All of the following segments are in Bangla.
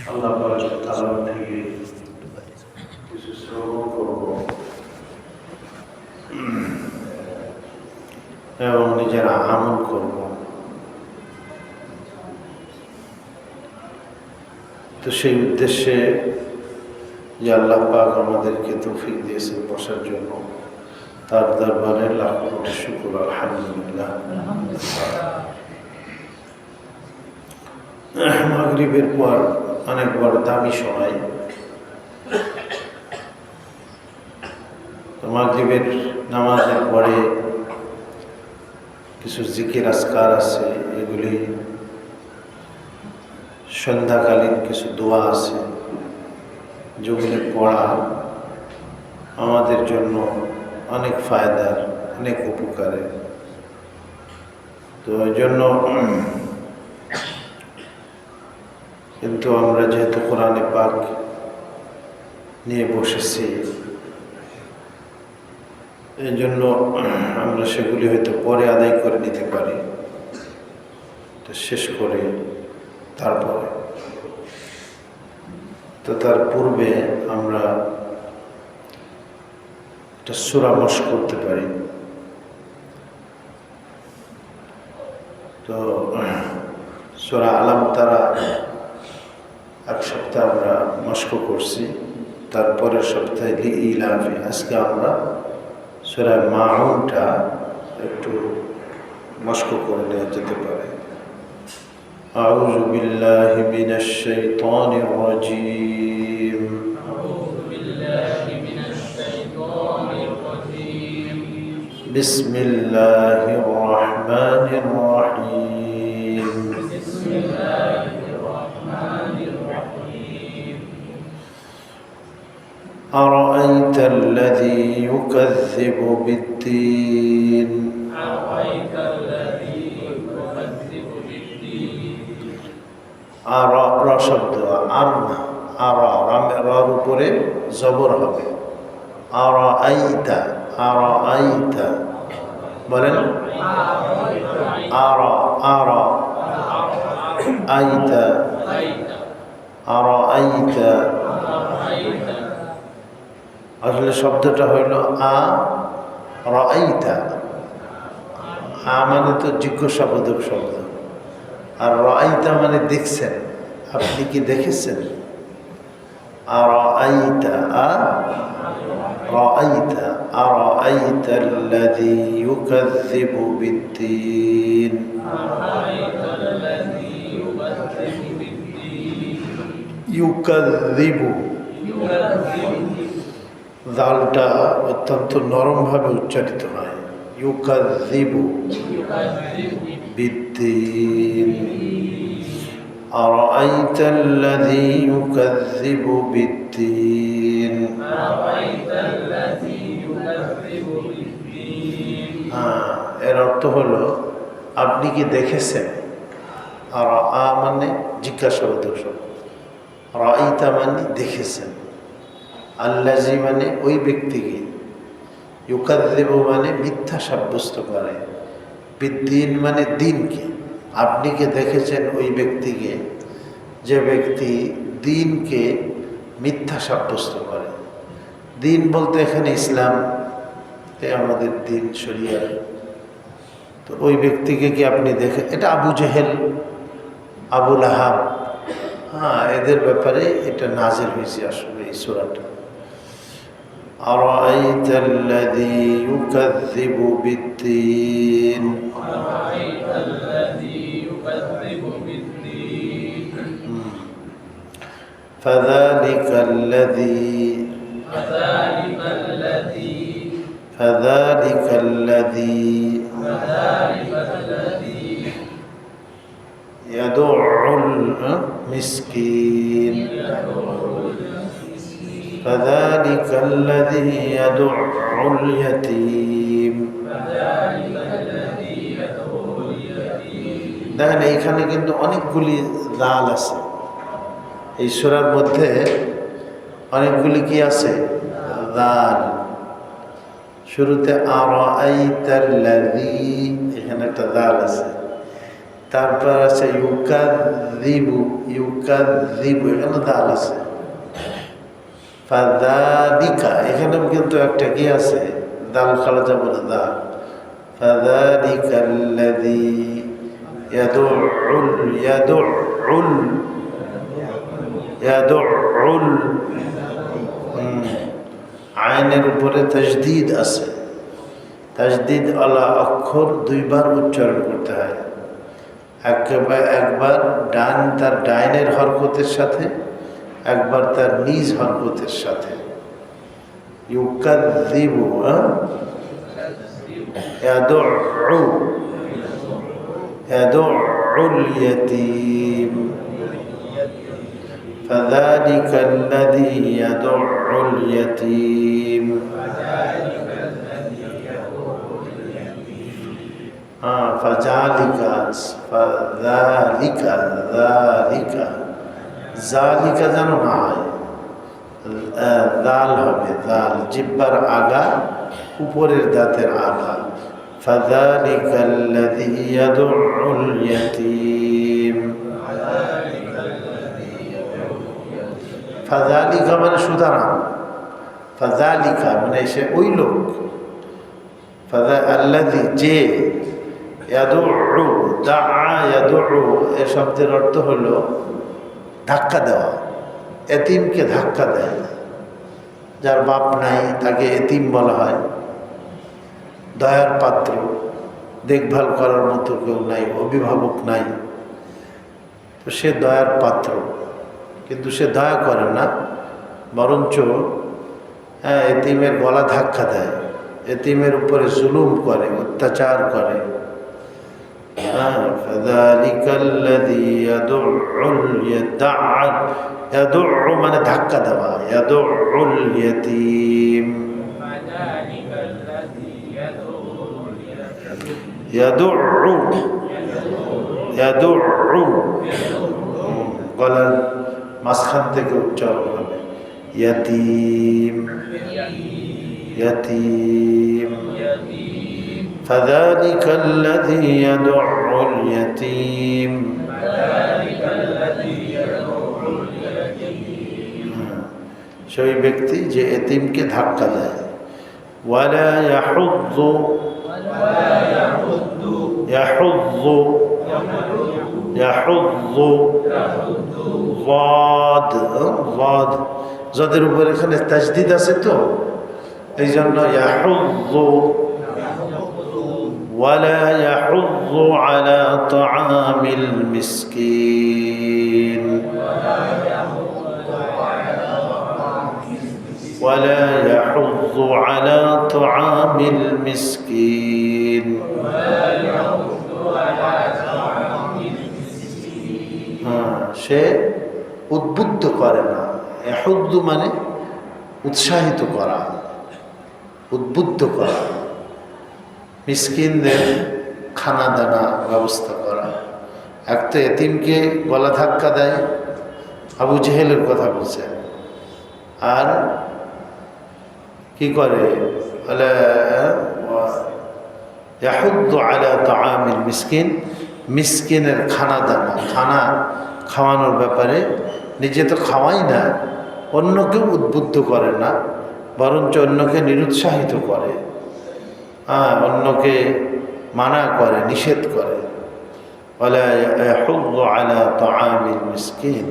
আল্লাহ তাআলা থেকে কিছু শ্রবণ করব এবং নিজেরা আমল করব। তো সেই উদ্দেশ্যে যে আল্লাহ পাক আমাদেরকে তৌফিক দিয়েছেন বসার জন্য, তার দরবারে লাখ কোটি শুকর, আলহামদুলিল্লাহ। মাগরিবের পর অনেক বড় দামি সময়। তো মাগরিবের নামাজের পরে কিছু জিকির আজকার আছে, এগুলি সন্ধ্যাকালীন কিছু দোয়া আছে যেগুলি পড়া আমাদের জন্য অনেক ফায়দার, অনেক উপকারের। তো ওই জন্য কিন্তু আমরা যেহেতু কোরআনে পাক নিয়ে বসেছি, এই জন্য আমরা সেগুলি হয়তো পরে আদায় করে নিতে পারি। তো শেষ করে তারপরে, তো তার পূর্বে আমরা একটা সূরা মশক করতে পারি। তো সূরা আলাম তারা এক সপ্তাহ আমরা মশক করছি, তারপরের সপ্তাহে লিইলাফি। আজকে আমরা সূরা মাউনটা একটু মশক করে নেওয়া যেতে পারে। আউযু বিল্লাহি মিনাশ শাইতানির রাজীম। বিসমিল্লাহির রাহমানির রাহিম। أرأيت الذي يكذب بالدين র শব্দ আর না, রার উপরে জবর হবে। আরাআইতা, আরাআইতা বলেন। আরাআইতা, আরাআইতা। আসলে শব্দটা হইল রাআইতা। মানে তো জিজ্ঞাসাবোধক শব্দ, আর রাআইতা মানে দেখছেন, আপনি কি দেখেছেন? আরাআইতা, রাআইতা, আরাআইতা আল্লাযী ইউকাযযিবু বিদ্দীন। ইউকাযযিবু, দালটা অত্যন্ত নরমভাবে উচ্চারিত হয়। ইউকাযযিবু বিদ্দীন। আরাআইতা আল্লাযী ইউকাযযিবু বিদ্দীন। এর অর্থ হলো আপনি কি দেখেছেন। আর মানে জিজ্ঞাসাবোধক শব্দ, রাআইতা মানে দেখেছেন, আল্লাযী মানে ওই ব্যক্তিকে, ইউকাযযিবু মানে মিথ্যা সাব্যস্ত করে, বিদ্দীন মানে দিনকে। আপনি কি দেখেছেন ওই ব্যক্তিকে যে ব্যক্তি দিনকে মিথ্যা সাব্যস্ত করে। দিন বলতে এখানে ইসলাম, আমাদের দিন শরিয়া। তো ওই ব্যক্তিকে কি আপনি দেখে, এটা আবু জেহেল, আবু লাহাব, এদের ব্যাপারে এটা নাজিল হয়েছে আসলে এই সূরাটা। أرأيت الذي يكذب بالدين فذلك الذي يدع المسكين فذلك الذي يدع اليتيم। দেখেন এইখানে কিন্তু অনেকগুলি দাল আছে এই সূরার মধ্যে, অনেকগুলি কি আছে দাল। শুরুতে আরাআইতাল্লাযী, এখানে একটা দাল আছে। তারপর আছে ইউকাযযিবু, ইউকাযযিবু এখানে দাল আছে। ফাযালিকা এখানেও কিন্তু একটা কি আছে, দাল খালা যাব না, দাল। ফাযালিকাল্লাযী ইয়াদুল আইনের উপরে তাজদীদ আছে। তাজদীদ আলা অক্ষর দুইবার উচ্চারণ করতে হয়। একবার ডান তার ডাইনের হরকতের সাথে, একবার তার নিজ হরকতের সাথে। ইউকাযযিবু ইয়াদুল ইয়াতীম ফাযালিকা আল্লাযী ইয়াদুল ইয়াতীম। ফাযালিকা ফাযালিকা যালিকা যালিকা যেন না হয়, দাল হবে, দাল জিহ্বার আগা, উপরের দাঁতের আগা। ফাযালিকাল্লাযী ইয়াদুল ইয়াতীম। ফাযালিকা মানে সুতরাং, ফাযালিকা মানে সে ওই লোক, আল্লাযী যে, ইয়াদুউ দাআ ইয়াদুউ এ শব্দের অর্থ হলো ধাক্কা দেওয়া। এতিমকে ধাক্কা দেয়, যার বাপ নাই তাকে এতিম বলা হয়। দয়ার পাত্র, দেখভাল করার মতো কেউ নাই, অভিভাবক নাই, তো সে দয়ার পাত্র। কিন্তু সে দয়া করে না, বরঞ্চ এতিমের গলা ধাক্কা দেয়, এতিমের উপরে জুলুম করে, অত্যাচার করে। ফাযালিকাল্লাযী ইয়াদুউ মানে ধাক্কা দেওয়া, ইয়াদুল ইয়াতীম। গলার মাঝখান থেকে উচ্চারণ হবে, ইয়াতীম ইয়াতীম। ফাযালিকাল্লাযী ইয়াদুল ইয়াতীম। সেই ব্যক্তি যে এতিমকে ধাক্কা দেয়। ওয়ালা ইয়াহুয্যু ইয়াহুয্যু ইয়াহুয্যু যাদ যাদের উপর এখানে তাজদীদ আছে, তো এই জন্য ইয়াহুয্যু। ওয়ালা ইয়াহুয্যু আলা তাআমিল মিসকিন। ولا يحض على طعام المسكين। সে উদ্বুদ্ধ করে না। ইয়াহুদ্দ মানে উৎসাহিত করা, উদ্বুদ্ধ করা, মিসকিনদের খানা দানা ব্যবস্থা করা। এক তো এতিমকে গলা ধাক্কা দেয়, আবু জেহেলের কথা বলছেন, আর কি করে, ইয়াহুদ্দু আলা তাআমিল মিসকিন, মিসকিনের খানা দানা, খানা খাওয়ানোর ব্যাপারে নিজে তো খাওয়াই না, অন্যকেও উদ্বুদ্ধ করে না, বরঞ্চ অন্যকে নিরুৎসাহিত করে, অন্যকে মানা করে, নিষেধ করে। ওয়ালা ইয়াহুদ্দু আলা তাআমিল মিসকিন,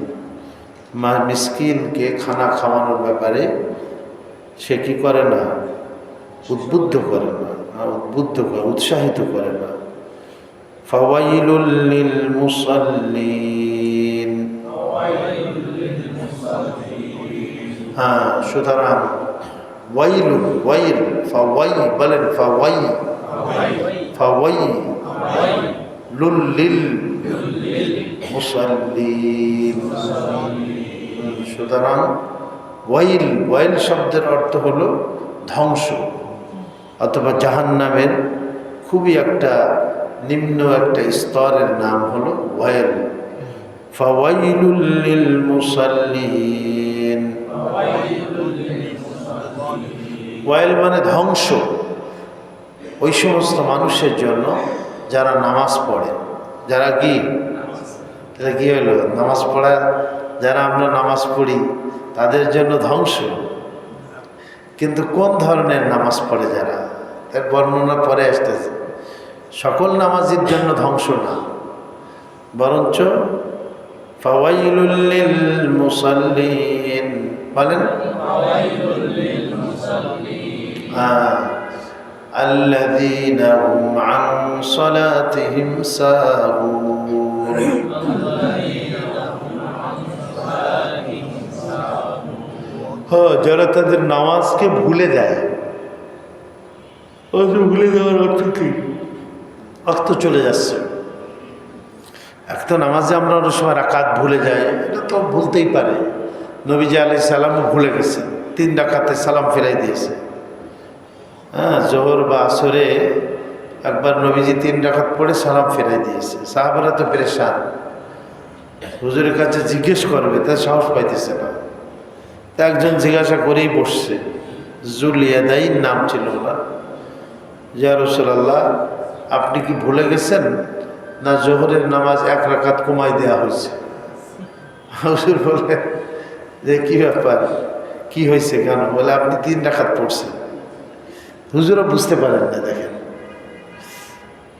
মিসকিনকে খানা খাওয়ানোর ব্যাপারে সে কি করে না, উদ্বুদ্ধ করে না, উদ্বুদ্ধ করে, উৎসাহিত করে না। ফাওয়াইলুল লিল মুসাল্লিন। সুতরাং ওয়াইলুন, ওয়াইল, ফাওয়াই বলেন, ফাওয়াই ফাওয়াইলুল লিল মুসাল্লিন। সুতরাং ওয়াইল, ওয়াইল শব্দের অর্থ হলো ধ্বংস অথবা জাহান্নামের খুবই একটা নিম্ন একটা স্তরের নাম হলো ওয়াইল। ফাওয়াইলুল লিল মুসাল্লিন। ওয়াইল মানে ধ্বংস ওই সমস্ত মানুষের জন্য যারা নামাজ পড়ে। যারা কি, তাহলে কি হলো, নামাজ পড়া যারা আমরা নামাজ পড়ি তাদের জন্য ধ্বংস। কিন্তু কোন ধরনের নামাজ পড়ে যারা, তার বর্ণনা পরে আসতেছে। সকল নামাজের জন্য ধ্বংস না, বরঞ্চ ফাওয়াইলুল লিল মুসাল্লিন, বলেন আল্লাযীনা হুম আন সালাতিহিম সাহুন। হ্যাঁ, যারা তাদের নামাজকে ভুলে যায়। ভুলে যাওয়ার অর্থ কি? অর্থ চলে যাচ্ছে। এক তো নামাজে আমরা অনেক সময় রাকাত ভুলে যাই, এটা তো ভুলতেই পারে। নবীজি আলাইহিস সালামও ভুলে গেছেন, 3 রাকাতে সালাম ফিরাই দিয়েছে। হ্যাঁ, জোহর বা আসরে একবার নবীজি 3 রাকাত পড়ে সালাম ফিরাই দিয়েছে। সাহাবারা তো পেরেশান, হুজুরের কাছে জিজ্ঞেস করবে, তার সাহস পাইতেছে না। তা একজন জিজ্ঞাসা করেই বসছে, জুলিয়াদাইন নাম ছিল ওনার। ইয়া রাসূলুল্লাহ, আপনি কি ভুলে গেছেন না জোহরের নামাজ 1 রাকাত কমাই দেওয়া হয়েছে? হুজুর বলে যে কি ব্যাপার, কি হয়েছে, কেন? বলে আপনি 3 রাকাত পড়ছেন। হুজুরও বুঝতে পারেন না, দেখেন।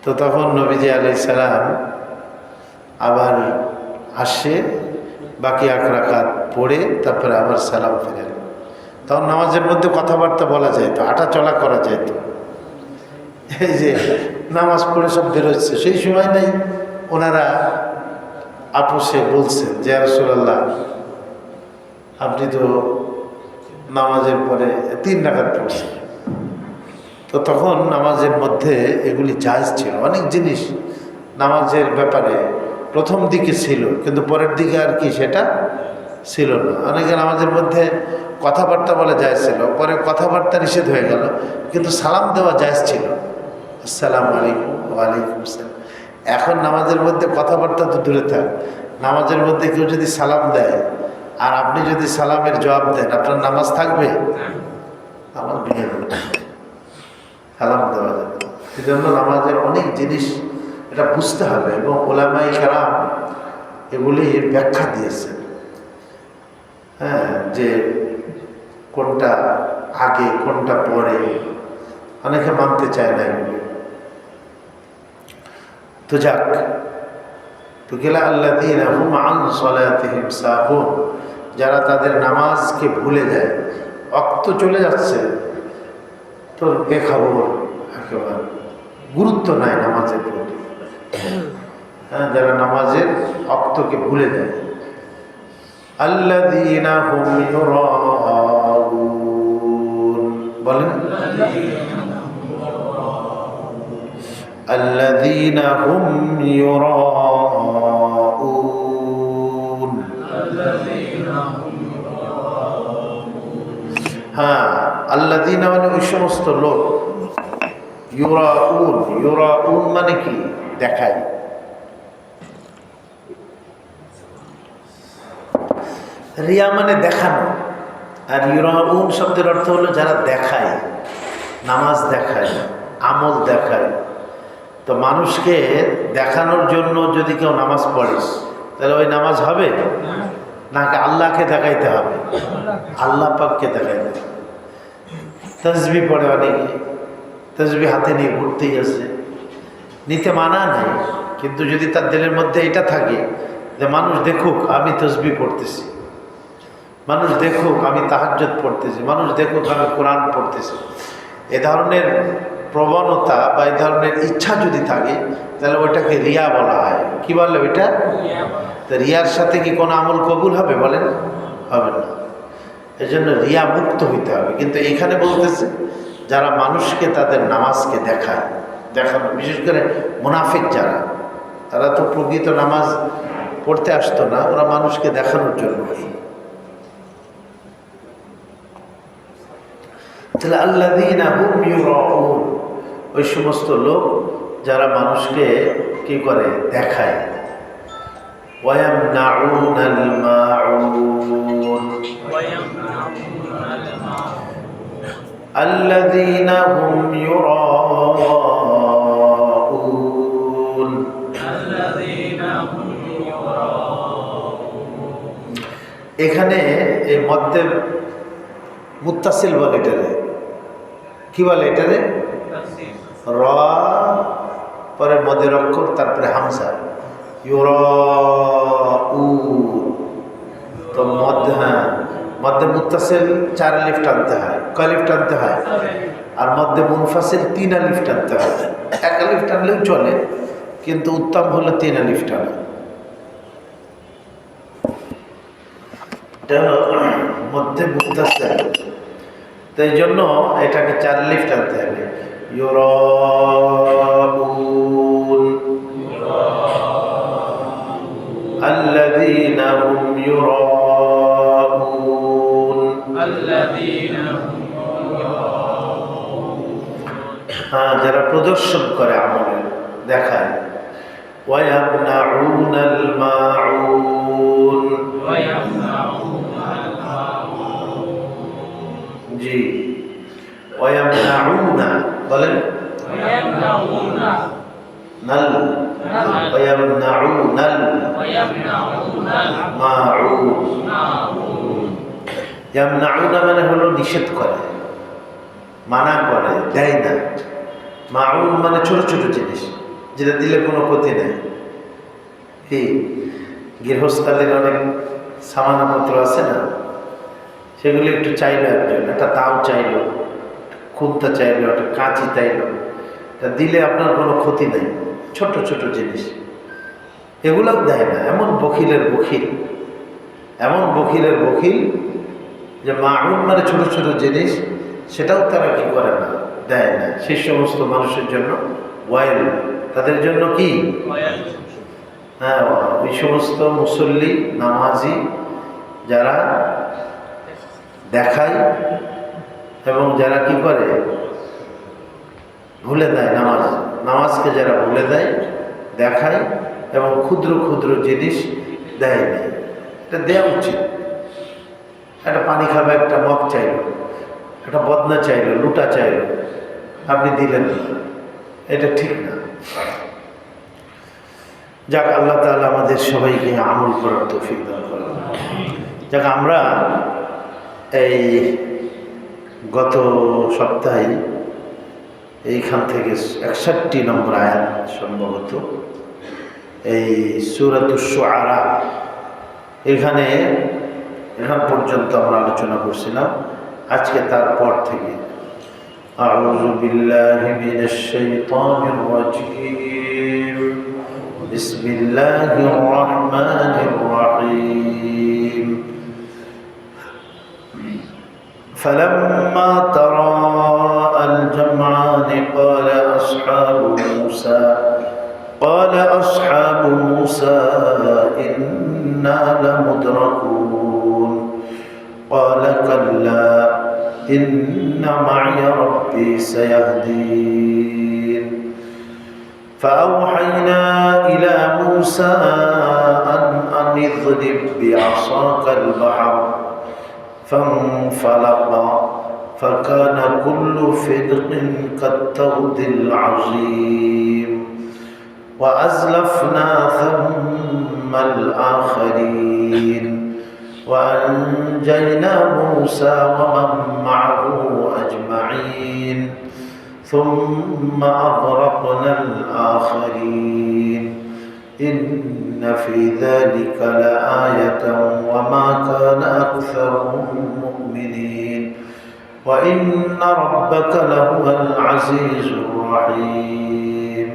তো তখন নবীজি আলাইহিস সালাম আবার আসে, বাকি 1 রাকাত পড়ে তারপরে আবার সালাম ফিরেন। তখন নামাজের মধ্যে কথাবার্তা বলা যাইতো, হাঁটা চলা করা যাইতো। এই যে নামাজ পড়ে সব বেরোচ্ছে, সেই সময় নেই ওনারা আপোষে বলছেন যে ইয়া রাসূলুল্লাহ, আপনি তো নামাজের পরে 3 রাকাত পড়ছেন। তো তখন নামাজের মধ্যে এগুলি জায়েজ ছিল। অনেক জিনিস নামাজের ব্যাপারে প্রথম দিকে ছিল, কিন্তু পরের দিকে আর কি সেটা ছিল না। অনেকে নামাজের মধ্যে কথাবার্তা বলা জায়েজ ছিল, পরে কথাবার্তা নিষেধ হয়ে গেল, কিন্তু সালাম দেওয়া জায়েজ ছিল, আসসালামু আলাইকুম, ওয়ালাইকুম আসসালাম। এখন নামাজের মধ্যে কথাবার্তা তো দূরে থাক, নামাজের মধ্যে কেউ যদি সালাম দেয় আর আপনি যদি সালামের জবাব দেন, আপনার নামাজ থাকবে? নামাজ ভেঙে যাবে, সালাম দেওয়া যাবে। এই জন্য নামাজের অনেক জিনিস এটা বুঝতে হবে, এবং ওলামায়ে কেরাম এগুলি ব্যাখ্যা দিয়েছেন। হ্যাঁ, যে কোনটা আগে কোনটা পরে, অনেকে মানতে চায় না এগুলি। তো যাক, তো গেলা আল্লাযীনা হুম আন সালাতিহিম সাহুন, যারা তাদের নামাজকে ভুলে যায়। অক্ত চলে যাচ্ছে, তো বেখবর, একেবারে গুরুত্ব নাই নামাজের প্রতি। হ্যাঁ, যারা নামাজের অক্তকে ভুলে যায়। আল্লাযীনা হুম ইউরাউন, বলেন আল্লাযীনা হুম ইউরাউন। হ্যাঁ, আল্লাযীনা মানে ওই সমস্ত লোক, ইউরাউন, ইউরাউন মানে কি? দেখায়। রিয়া মানে দেখানো, আর ইউরাউন শব্দের অর্থ হলো যারা দেখায়, নামাজ দেখায়, আমল দেখায়। তো মানুষকে দেখানোর জন্য যদি কেউ নামাজ পড়ে, তাহলে ওই নামাজ হবে নাকি আল্লাহকে দেখাইতে হবে? আল্লাহ পাককে দেখাইতে হবে। তাসবিহ পড়ে অনেকে, তাসবিহ হাতে নিয়ে ঘুরতেই আছে, নিতে মানা নাই, কিন্তু যদি তার দিলের মধ্যে এটা থাকে যে মানুষ দেখুক আমি তাসবিহ পড়তেছি, মানুষ দেখুক আমি তাহাজ্জুদ পড়তেছি, মানুষ দেখুক আমি কোরআন পড়তেছি, এ ধরনের প্রবণতা বা এই ধরনের ইচ্ছা যদি থাকে, তাহলে ওইটাকে রিয়া বলা হয়। কি বলে ওইটা? তো রিয়ার সাথে কি কোনো আমল কবুল হবে? বলেন, হবে না। এই জন্য রিয়া মুক্ত হইতে হবে। কিন্তু এখানে বলতেছে যারা মানুষকে তাদের নামাজকে দেখায়, দেখানো, বিশেষ করে মুনাফিক যারা, তারা তো প্রকৃত নামাজ পড়তে আসতো না, ওরা মানুষকে দেখানোর জন্য। তাহলে আল্লাযীনা হুম ইউরাউন, ওই সমস্ত লোক যারা মানুষকে কি করে? দেখায়। ওয়ায়ামনাউনাল মাউন, আল্লাযীনা হুম ইউরাউন, এখানে এই মধ্যে মুত্তাসিল বলে এটারে, কি বলে এটারে? র পরে মদের অক্ষর, তারপরে হামজা, তো মধ্যে, হ্যাঁ মধ্যে মুত্তাসিল 4 আলিফ টানতে হয়। কয় আলিফ টানতে হয়? আর মধ্যে মুনফাসিল 3 আলিফ টানতে হয়। 1 আলিফ টানলেও চলে, কিন্তু উত্তম হলো 3 আলিফ টানা। এটা হলো মধ্যে মুত্তাসিল, তো এই জন্য এটাকে 4 আলিফ টানতে হবে। ইউরাউন আল্লাযীনা হুম ইউরাউন, হ্যাঁ যারা প্রদর্শন করে আমলে দেখায়। ওয়ায়ামনাউনাল মাউন, জি ওয়ায়ামনাউনা বলেন, নাল ওয়ায়ামনাউনাল মাউন। ইয়ামনাউনা মানে হলো নিষেধ করে, মানা করে, দেয় না। মাউন মানে ছোট ছোট জিনিস, যেটা দিলে কোনো ক্ষতি নেই। কি গৃহস্থালীর অনেক সামানাপত্র আছে না, সেগুলি একটু চাইলো একজন, একটা তাও চাইলো, খুন্তা চাইলো, একটা কাঁচি চাইলো, তা দিলে আপনার কোনো ক্ষতি নেই। ছোট ছোট জিনিস এগুলোও দেয় না। এমন বখিলের বখিল, এমন বখিলের বখিল যে মাউন মানে ছোট ছোট জিনিস, সেটাও তারা কি করে না, দেয় না। সেই সমস্ত মানুষের জন্য ওয়াইল, তাদের জন্য কি? হ্যাঁ, ওই সমস্ত মুসল্লি নামাজি যারা দেখায় এবং যারা কি করে ভুলে দেয়, নামাজকে যারা ভুলে দেয়, দেখায় এবং ক্ষুদ্র ক্ষুদ্র জিনিস দেয় না। এটা দেওয়া উচিত। একটা পানি খাবে, একটা মগ চাইলো, একটা বদনা চাইলো, লুটা চাইলো, আপনি দিলেন না, এটা ঠিক না। যাক, আল্লাহ তাআলা আমাদের সবাইকে আমল করার তৌফিক দান করেন। যাক, আমরা এই গত সপ্তাহে এইখান থেকে 61 নম্বর আয়াত সম্ভবত এই সূরাতুশ শুআরা, এখান পর্যন্ত আমরা আলোচনা করছিলাম। আজকে তারপর থেকে আউযু বিল্লাহি মিনাশ শাইতানির রাজীম, বিসমিল্লাহির রাহমানির রাহিম। فلما تراءى الجمعان قال أصحاب موسى إنا لمدركون قال كلا إن معي ربي سيهدين فأوحينا إلى موسى أن اضرب بعصاك البحر فانفلق فكان كل فرق كالطود العظيم وأزلفنا ثم الآخرين وأنجينا موسى ومن معه أجمعين ثم أغرقنا الآخرين إن في ذلك لآية وما كان أكثرهم مؤمنين وإن ربك لهو العزيز الرحيم।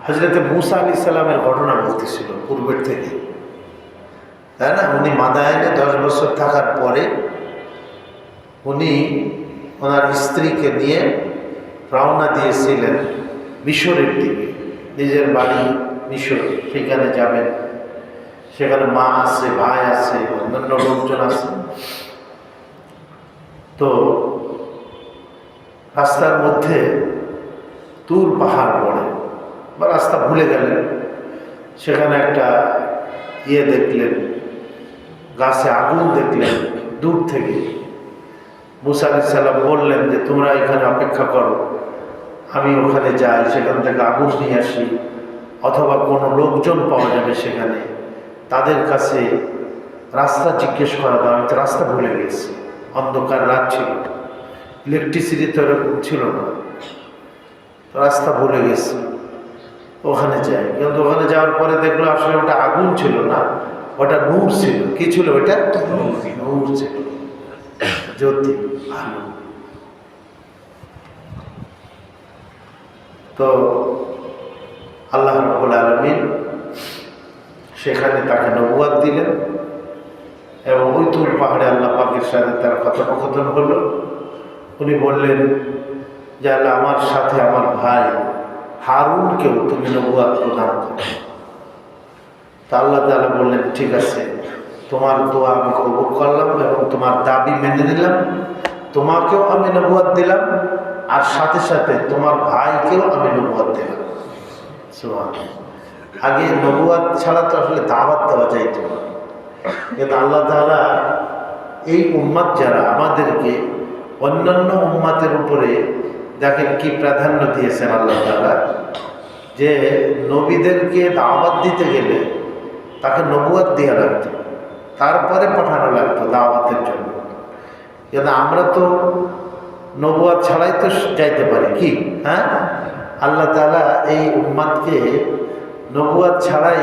হযরত মূসা আলাইহিস সালামের ঘটনা বলতেছিল পূর্বের থেকে, তাই না? উনি মাদায়েনে 10 বছর থাকার পরে উনি ওনার স্ত্রীকে নিয়ে রওনা দিয়েছিলেন মিশরের দিকে। নিজের বাড়ি মিশর, সেখানে যাবেন। সেখানে মা আছে, ভাই আছে, অন্যান্য লোকজন আছে। তো রাস্তার মধ্যে তুর পাহাড় পড়ে, বা রাস্তা ভুলে গেলেন। সেখানে একটা দেখলেন, গাছে আগুন দেখলেন দূর থেকে। মূসা আলাইহিস সালাম বললেন যে তোমরা এখানে অপেক্ষা করো, আমি ওখানে যাই, সেখান থেকে আগুন নিয়ে আসি, অথবা কোনো লোকজন পাওয়া যাবে সেখানে, তাদের কাছে রাস্তা জিজ্ঞেস করা দাও, আমি তো রাস্তা ভুলে গেছি, অন্ধকার রাত ছিল, ইলেকট্রিসিটি তো এরকম ছিল না, রাস্তা ভুলে গেছি, ওখানে যাই। কিন্তু ওখানে যাওয়ার পরে দেখলো আসলে ওটা আগুন ছিল না, ওটা নূর ছিল। কি ছিল ওটা? নূর ছিল, জ্যোতি, আলো। তো আল্লাহ রাব্বুল আলামিন সেখানে তাকে নবুয়ত দিলেন এবং ওই তুর পাহাড়ে আল্লাহ পাকের সাথে তার কথোপকথন হলো। উনি বললেন যে আল্লাহ, আমার সাথে আমার ভাই হারুনকেও তুমি নবুয়ত প্রদান করো। তা আল্লাহ তাআলা বললেন, ঠিক আছে, তোমার দোয়া আমি কবুল করলাম এবং তোমার দাবি মেনে নিলাম, তোমাকেও আমি নবুয়ত দিলাম আর সাথে সাথে তোমার ভাইকেও আমি নবুয়ত দিলাম। সুবহানাল্লাহ। আগে নবুয়ত ছাড়া তো আসলে দাওয়াত দেওয়া যাইত না, কিন্তু আল্লাহ তাআলা এই উম্মত যারা আমাদেরকে অন্যান্য উম্মতের উপরে দেখেন কি প্রাধান্য দিয়েছেন আল্লাহ তাআলা, যে নবীদেরকে দাওয়াত দিতে গেলে তাকে নবুয়ত দেওয়া লাগতো, তারপরে পাঠানো লাগতো দাওয়াতের জন্য। কিন্তু আমরা তো নবুয়ত ছাড়াই তো যাইতে পারি, কি? হ্যাঁ, আল্লাহ তাআলা এই উম্মতকে নবুয়ত ছাড়াই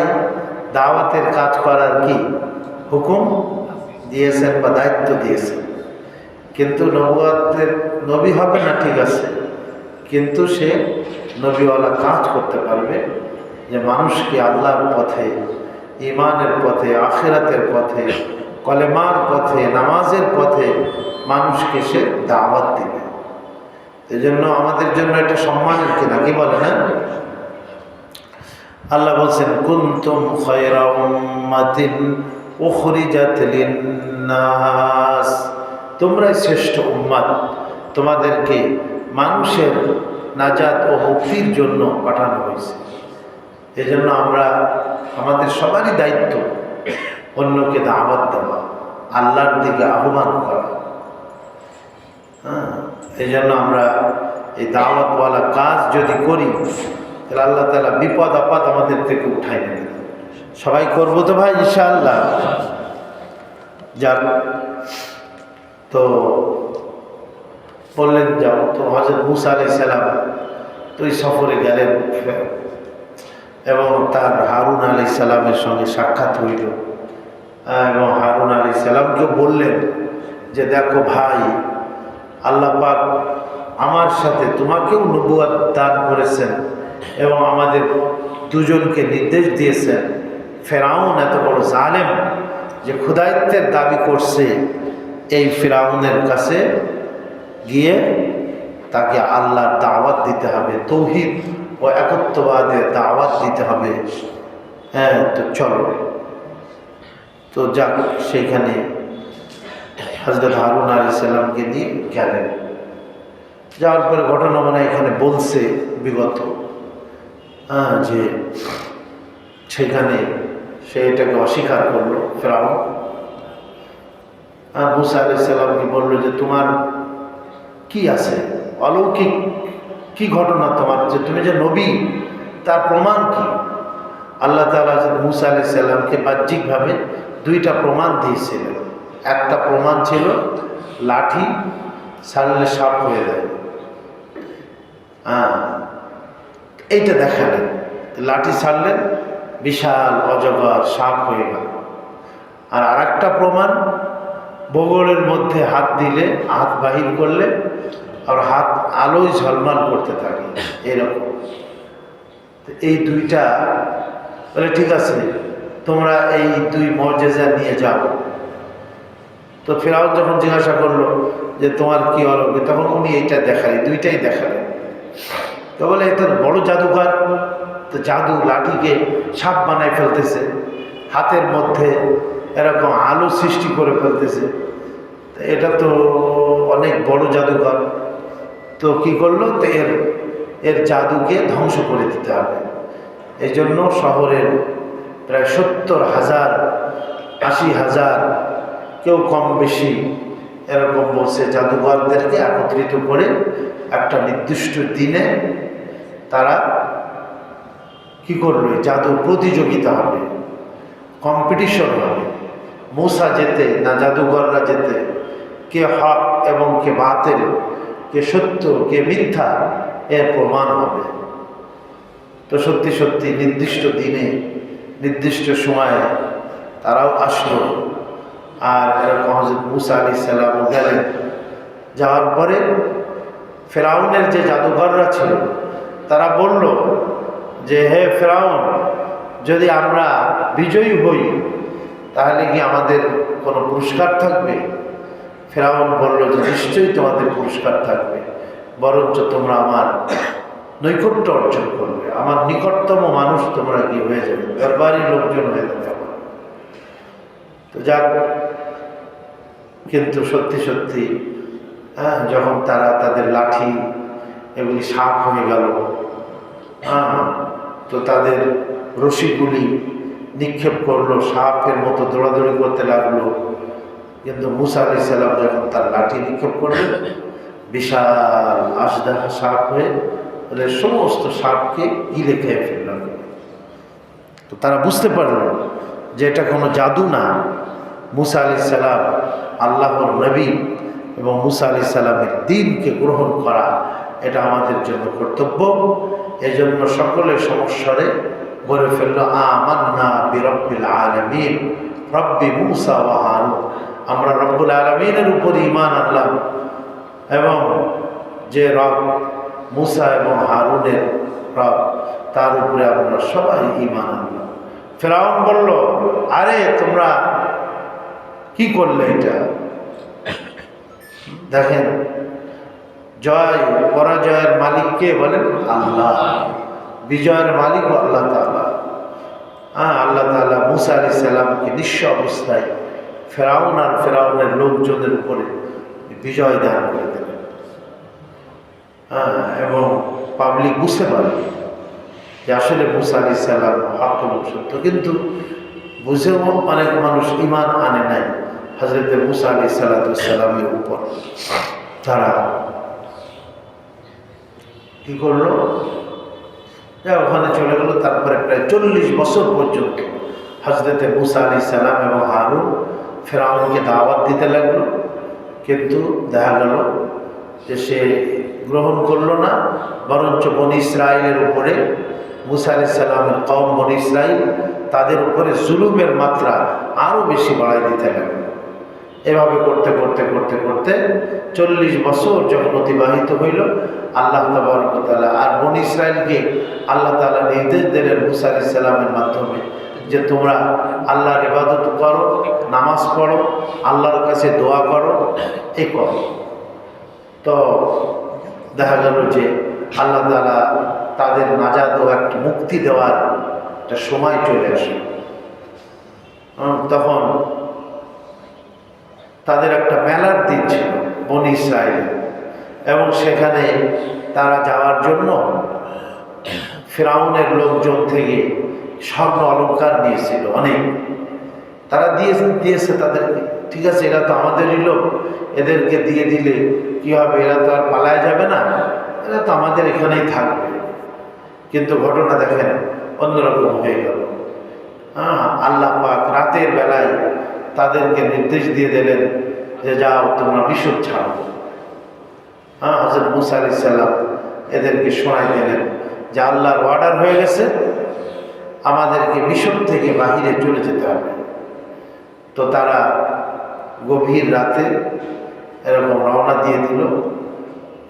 দাওয়াতের কাজ করার কি হুকুম দিয়েছেন বা দায়িত্ব দিয়েছেন। কিন্তু নবুয়তের নবী হবে না, ঠিক আছে, কিন্তু সে নবীওয়ালা কাজ করতে পারবে, যে মানুষকে আল্লাহর পথে, ঈমানের পথে, আখিরাতের পথে, কলেমার পথে, নামাজের পথে মানুষকে সে দাওয়াত দিবে। এই জন্য আমাদের জন্য এটা সম্মানের কিনা, কি বলে না? আল্লাহ বলছেন, কুনতুম খায়রা উম্মাতিন উখরিজাত লিন-নাস, তোমরাই শ্রেষ্ঠ উম্মত, তোমাদেরকে মানুষের নাজাত ও মুক্তির জন্য পাঠানো হয়েছে। এই জন্য আমরা, আমাদের সবারই দায়িত্ব অন্যকে দাওয়াত দেওয়া, আল্লাহর দিকে আহ্বান করা। হ্যাঁ, এই জন্য আমরা এই দাওয়াতওয়ালা কাজ যদি করি, তাহলে আল্লাহ তাআলা বিপদ আপদ আমাদের থেকে উঠাই নেবেন। সবাই করবো তো ভাই ইনশাআল্লাহ? যাক, তো বললেন যাও। তো হযরত মূসা আলাইহিস সালাম তো এই সফরে গেলেন এবং তার হারুন আলাইহিস সালামের সঙ্গে সাক্ষাৎ হইল এবং হারুন আলাইহিস সালামকে বললেন যে দেখো ভাই, আল্লাহ পাক আমার সাথে তোমাকেও নবুয়ত দান করেছেন এবং আমাদের দুজনকে নির্দেশ দিয়েছেন, ফেরাউন এত বড় জালেম যে খুদায়িত্বের দাবি করছে, এই ফেরাউনের কাছে গিয়ে তাকে আল্লাহর দাওয়াত দিতে হবে, তৌহিদ ও একত্ববাদের দাওয়াত দিতে হবে। হ্যাঁ, তো চলো। তো যাক, সেইখানে হযরত হারুন আলাইহিস সালামকে নিয়ে গেলেন। যাওয়ার পরে ঘটনা মানে এখানে বলছে বিগত, যে সেখানে সে এটাকে অস্বীকার করলো ফেরাউন। মূসা আলাইহিস সালামকে বললো যে তোমার কি আছে, অলৌকিক কি ঘটনা তোমার, যে তুমি যে নবী তার প্রমাণ কি? আল্লাহ তাআলা মূসা আলাইহিস সালামকে বাহ্যিকভাবে দুইটা প্রমাণ দিয়েছিলেন। একটা প্রমাণ ছিল লাঠি ছাড়লে সাপ হয়ে যায়, এইটা দেখালেন। লাঠি ছাড়লেন, বিশাল অজগর সাপ হয়ে গেল। আর আরেকটা প্রমাণ, বগলের মধ্যে হাত দিলে, হাত বাহির করলে আর হাত আলোয় ঝলমাল করতে থাকে, এরকম। এই দুইটা বলে ঠিক আছে, তোমরা এই দুই মুজিজা নিয়ে যাও। তো ফেরাউন যখন জিজ্ঞাসা করলো যে তোমার কি অলৌকিক, তখন উনি এইটা দেখালেন, দুইটাই দেখালেন। তো বলে এটা বড় জাদুঘর, তো জাদু লাঠিকে সাপ বানায় ফেলতেছে, হাতের মধ্যে এরকম আলো সৃষ্টি করে ফেলতেছে, এটা তো অনেক বড় জাদুঘর। তো কি করলো, তো এর জাদুকে ধ্বংস করে দিতে হবে। এই জন্য শহরের প্রায় 70,000 80,000 কেউ কম বেশি এরকম বলছে জাদুঘরদেরকে একত্রিত করে একটা নির্দিষ্ট দিনে তারা কি করবে, জাদু প্রতিযোগিতা হবে, কম্পিটিশন হবে, মুসা যেতে না জাদুঘররা যেতে, কে হক এবং কে বাতিল, কে সত্য কে মিথ্যা এর প্রমাণ হবে। তো সত্যি সত্যি নির্দিষ্ট দিনে নির্দিষ্ট সময়ে তারাও আসলো। আর এরকম হযরত মুসা আলাইহিস সালাম গেলেন। যাওয়ার পরে ফেরাউনের যে জাদুঘররা ছিল তারা বলল যে, হে ফেরাউন, যদি আমরা বিজয়ী হই তাহলে কি আমাদের কোনো পুরস্কার থাকবে? ফেরাউন বলল যে, নিশ্চয়ই তোমাদের পুরস্কার থাকবে, বরঞ্চ তোমরা আমার নৈকট্য অর্জন করবে, আমার নিকটতম মানুষ তোমরা কি হয়ে যাবে, দরবারি লোকজন হয়ে যাবে। তো যাক, কিন্তু সত্যি সত্যি যখন তারা তাদের লাঠি এগুলি সাপ হয়ে গেল, তো তাদের রশিগুলি নিক্ষেপ করলো, সাপের মতো দৌড়াদৌড়ি করতে লাগলো। কিন্তু মুসা আলাইহিস সালাম যখন তার লাঠি নিক্ষেপ করলেন, বিশাল আজদাহা সাপ হয়ে সমস্ত সাপকে গিলে খেয়ে ফেলল। তো তারা বুঝতে পারল যে এটা কোনো জাদু না, মুসা আলাইহিস সালাম আল্লাহর নবী এবং মুসা আলাইহিস সালামের দ্বীনকে গ্রহণ করা এটা আমাদের জন্য কর্তব্য। এজন্য সকলের সমস্যারে বলে ফেলল, আমান্না বিরব্বিল আলামিন রব্বি মুসা ওয়া হারুন। আমরা রব্বুল আলামিনের উপর ঈমান আনলাম এবং যে রব মুসা এবং হারুনের রব তার উপরে আমরা সবাই ঈমান আনলাম। ফেরাউন বলল, আরে তোমরা কি করলে এটা? দেখেন, জয় পরাজয়ের মালিক কে বলেন? আল্লাহ। বিজয়ের মালিক আল্লাহ তাআলা। আল্লাহ তাআলা মুসা আলাইহিস সালামকে নিঃস্ব অবস্থায় ফেরাউন আর ফেরাউনের লোকজনের উপরে বিজয় দান করে দেবেন। এবং পাবলিক বুঝতে পারবে যে আসলে মুসা আলাইহিস সালাম হক এবং সত্য। কিন্তু বুঝেও অনেক মানুষ ঈমান আনে নাই হযরত মুসা আলাইহিস সালামের উপর। তারা কি করলো? ওখানে চলে গেল। তারপরে প্রায় 40 বছর পর্যন্ত হযরত মুসা আলাইহিস সালাম এবং হারুন ফেরাউনকে দাওয়াত দিতে লাগলো, কিন্তু দেখা গেল যে সে গ্রহণ করলো না, বরঞ্চ বনী ইসরাইলের উপরে মুসা আলাইহিস সালামের কওম বনী ইসরাইল তাদের উপরে জুলুমের মাত্রা আরও বেশি বাড়াই দিতে লাগলো। এভাবে করতে করতে করতে করতে 40 বছর যখন অতিবাহিত হইল, আল্লাহ তাবারক ওয়া তাআলা আর বনী ইসরাইলকে আল্লাহ তাআলা নির্দেশ দিলেন মুসা আলাইহিস সালামের মাধ্যমে যে তোমরা আল্লাহর ইবাদত করো, নামাজ পড়ো, আল্লাহর কাছে দোয়া করো, এই করো। তো দেখা গেল যে আল্লাহ তাআলা তাদের নাজাত ও একটা মুক্তি দেওয়ার একটা সময় চলে আসে। তখন তাদের একটা মেলার দিন ছিল বনী ইসরাইল, এবং সেখানে তারা যাওয়ার জন্য ফিরআউনের লোকজন থেকে স্বর্ণ অলংকার নিয়েছিল অনেক। তারা দিয়েছে তাদেরকে, ঠিক আছে, এরা তো আমাদেরই লোক, এদেরকে দিয়ে দিলে কি হবে, এরা তো আর পালায় যাবে না, এরা তো আমাদের এখানেই থাকবে। কিন্তু ঘটনা দেখেন অন্যরকম হয়ে গেল। আল্লাহ পাক রাতের বেলায় তাদেরকে নির্দেশ দিয়ে দিলেন যে যাও তোমরা মিশর ছাড়ো। হযরত মুসা আলাইহিস সালাম এদেরকে শোনাই দিলেন যে আল্লাহর অর্ডার হয়ে গেছে, আমাদেরকে মিশর থেকে বাহিরে চলে যেতে হবে। তো তারা গভীর রাতে এরকম রওনা দিয়ে দিল।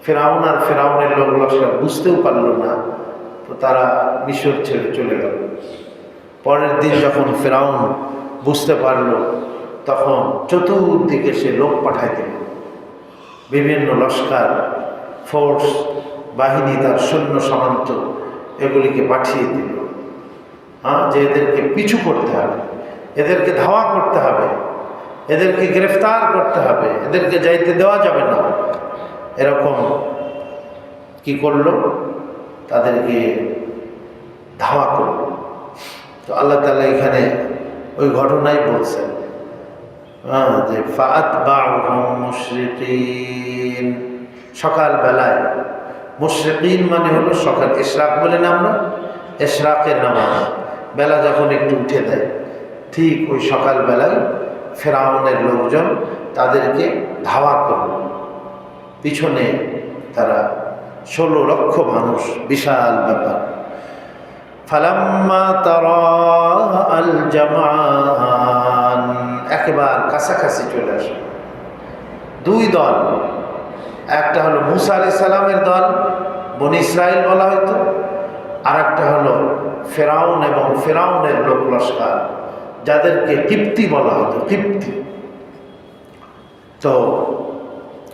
ফেরাউন আর ফেরাউনের লোক লস্কর বুঝতেও পারল না, তো তারা মিশর ছেড়ে চলে গেল। পরের দিন যখন ফেরাউন বুঝতে পারল, তখন চতুর্দিকে সে লোক পাঠাই দিল, বিভিন্ন লস্কর ফোর্স বাহিনী, তার সৈন্য সামন্ত এগুলিকে পাঠিয়ে দিল যে এদেরকে পিছু করতে হবে, এদেরকে ধাওয়া করতে হবে, এদেরকে গ্রেফতার করতে হবে, এদেরকে যাইতে দেওয়া যাবে না। এরকম কি করলো? তাদেরকে ধাওয়া করল। তো আল্লাহ তাআলা এখানে ওই ঘটনাই বলছেন যে ফাআতবাউহুম মুশরিকিন, সকালবেলায়। মুশরিকিন মানে হলো সকাল, ইশরাক বলে না আমরা, ইশরাকের নামাজ, বেলা যখন একটু উঠে দেয়, ঠিক ওই সকালবেলায় ফেরাউনের লোকজন তাদেরকে ধাওয়া করল, পিছনে তারা 16 লক্ষ মানুষ, বিশাল ব্যাপার। ফালাম্মা তারাআল জামআন, একেবারে কাছাকাছি চলে আসে দুই দল। একটা হলো মুসা আলাইহিস সালামের দল, বনি ইসরাইল বলা হয়তো, আর একটা হলো ফেরাউন এবং ফেরাউনের লোক লস্কর, যাদেরকে কিপ্তি বলা হতো, কিপ্তি। তো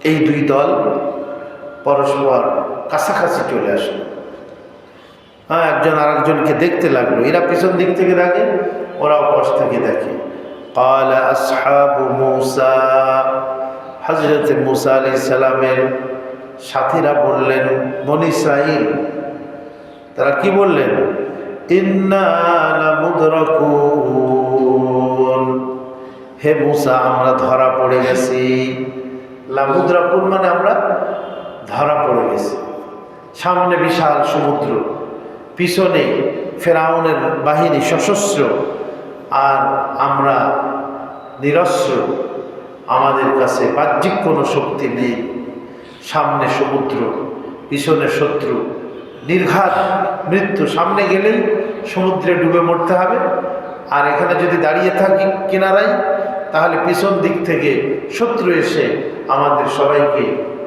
এই দুই দল পরস্পর কাছাকাছি চলে আসলো। একজন আরেকজনকে দেখতে লাগলো, এরা পিছন দিক থেকে দেখে, ওরাও পাশ থেকে দেখে। ক্বালা আসহাবু মূসা, হযরত মূসা আলাইহিস সালামের সাথীরা বললেন, বনী ইসরাইল তারা কি বললেন? ইন্না লামুদরাকুন, হে মূসা আমরা ধরা পড়ে গেছি। লামুদরাকুন মানে আমরা ধরা পড়ে গেছি। সামনে বিশাল সমুদ্র, পিছনে ফেরাউনের বাহিনী সশস্ত্র, আর আমরা নিরস্ত্র, আমাদের কাছে বাহ্যিক কোনো শক্তি নেই। সামনে সমুদ্র, পিছনে শত্রু, নির্ঘাত মৃত্যু। সামনে গেলেই সমুদ্রে ডুবে মরতে হবে, আর এখানে যদি দাঁড়িয়ে থাকি কিনারায়, তাহলে পিছন দিক থেকে শত্রু এসে আমাদের সবাইকে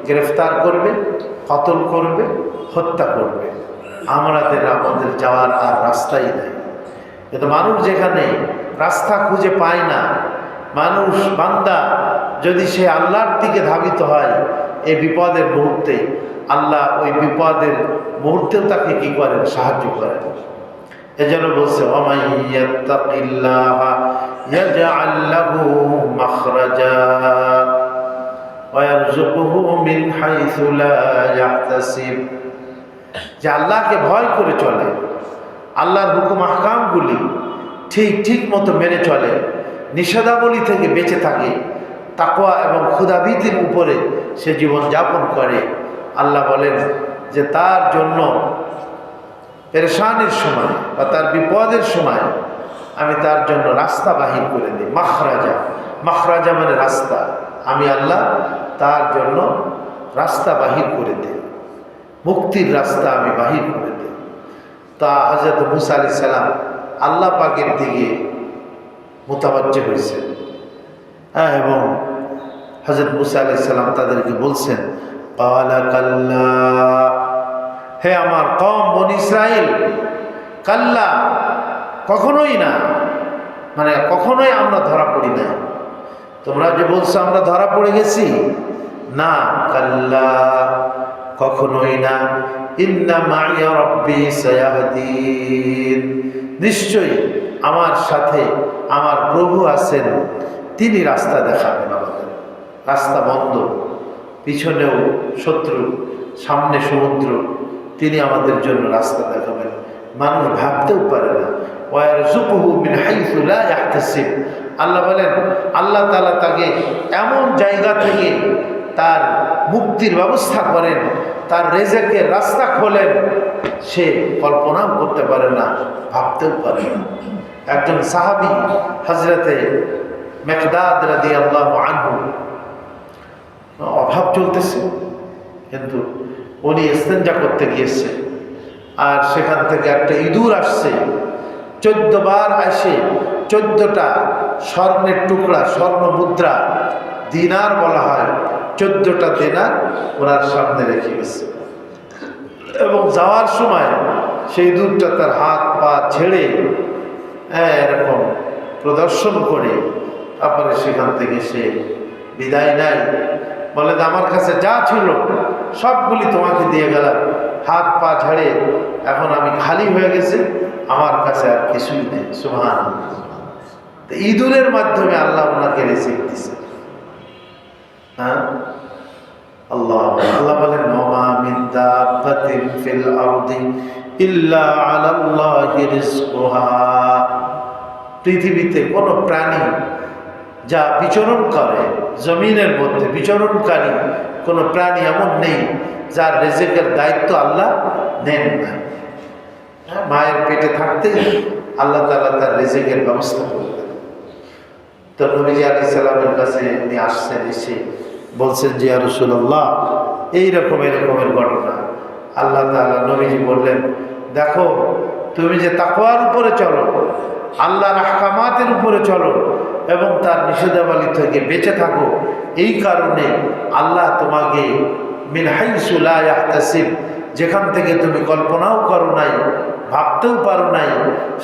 গ্রেফতার করবে, কতল করবে, হত্যা করবে। আমাদের যাওয়ার আর রাস্তাই নেই। কিন্তু মানুষ যেখানে রাস্তা খুঁজে পায় না, মানুষ বান্দা যদি সে আল্লাহর দিকে ধাবিত হয় এই বিপদের মুহূর্তে, আল্লাহ ওই বিপদের মুহূর্তেও তাকে কি করেন? সাহায্য করেন। এজন্য বলছে ওয়া ইয়াত্তাকিল্লাহা ইয়াজআল লাহু মাখরাজা ওয়া ইয়ারযুকুহু মিন হাইসু লা ইয়াহতাসিব। যে আল্লাহকে ভয় করে চলে, আল্লাহর হুকুম আহকামগুলি ঠিক মতো মেনে চলে, নিষেধাবলী থেকে বেঁচে থাকে, তাকওয়া এবং ক্ষুধাভীতির উপরে সে জীবন যাপন করে, আল্লাহ বলেন যে তার জন্য পেরেশানির সময় বা তার বিপদের সময় আমি তার জন্য রাস্তা বাহির করে দিই। মাখরাজা, মাখরাজা মানে রাস্তা। আমি আল্লাহ তার জন্য রাস্তা বাহির করে দিই, মুক্তির রাস্তা আমি বাহির করে দিই। তা হযরত মূসা আলাইহিস সালাম আল্লাহ পাকের দিকে মুতাওয়াজ্জে হয়েছে, এবং হযরত মূসা আলাইহিস সালাম তাদেরকে বলছেন, ক্বালা কাল্লা, হে আমার কওম বনী ইসরাইল, কাল্লা, কখনোই না, মানে কখনোই আমরা ধরা পড়ি না। তোমরা যে বলছো আমরা ধরা পড়ে গেছি, না, কাল্লা, কখনোই না। ইন্না মাইয়া রাব্বি সায়াহদিন, নিশ্চয়ই আমার সাথে আমার প্রভু আছেন, তিনি রাস্তা দেখাবেন আমাদের। রাস্তা বন্ধ, পিছনেও শত্রু, সামনে সমুদ্র, তিনি আমাদের জন্য রাস্তা দেখাবেন। মানুষ ভাবতেও পারে না। ওয়ারযুকুহু মিন হাইসু লা ইয়াহতাসিব, আল্লাহ বলেন আল্লাহ তাআলা তাকে এমন জায়গা থেকে তার মুক্তির ব্যবস্থা করেন, তার রিজিকের রাস্তা খোলেন, সে কল্পনাও করতে পারে না, ভাবতেও পারে না। একজন সাহাবী হযরতে মিকদাদ রাদিয়াল্লাহু আনহু, অভাব চলতেছে, কিন্তু উনি ইস্তেঞ্জা করতে গিয়েছে, আর সেখান থেকে একটা ইঁদুর আসছে, 14 বার আসে 14টা স্বর্ণের টুকরা, স্বর্ণ মুদ্রা, দিনার বলা হয়, 14টা দিনার ওনার সামনে রেখে গেছে। এবং যাওয়ার সময় সেই ইঁদুরটা তার হাত পা ছেড়ে এরকম প্রদর্শন করে তারপরে সেখান থেকে সে বিদায় নেয়। বলে যে আমার কাছে যা ছিল সবগুলি তোমাকে দিয়ে গেলাম, হাত পা ঝাড়ে এখন আমি খালি হয়ে গেছি, আমার কাছে আর কিছুই নেই। সুবহানাল্লাহ। তো ইঁদুরের মাধ্যমে আল্লাহ ওনাকে রিজিক দিছে। হ্যাঁ, আল্লাহ বলেন ওমা মিন দাব্বাতিন ফিল আরদি ইল্লা আলাল্লাহি রিজকুহা, পৃথিবীতে কোনো প্রাণী যা বিচরণ করে, জমিনের মধ্যে বিচরণকারী কোনো প্রাণী এমন নেই যার রিজিকের দায়িত্ব আল্লাহ নেন না। মায়ের পেটে থাকতেই আল্লাহ তাআলা তার রিজিকের ব্যবস্থা করবেন। তো নবীজি আলাইহিস সালামের কাছে উনি আসছেন, এসে বলছেন যে ইয়া রাসূলুল্লাহ এইরকম এরকমের ঘটনা। আল্লাহ তাআলা নবীজি বললেন, দেখো তুমি যে তাকওয়ার উপরে চলো, আল্লাহর আহকামাতের উপরে চলো এবং তার নিষেধাবলী থেকে বেঁচে থাকো, এই কারণে আল্লাহ তোমাকে মিন হাইসু লা ইয়াহতাসিব, যেখান থেকে তুমি কল্পনাও করো নাই, ভাবতেও পারো নাই,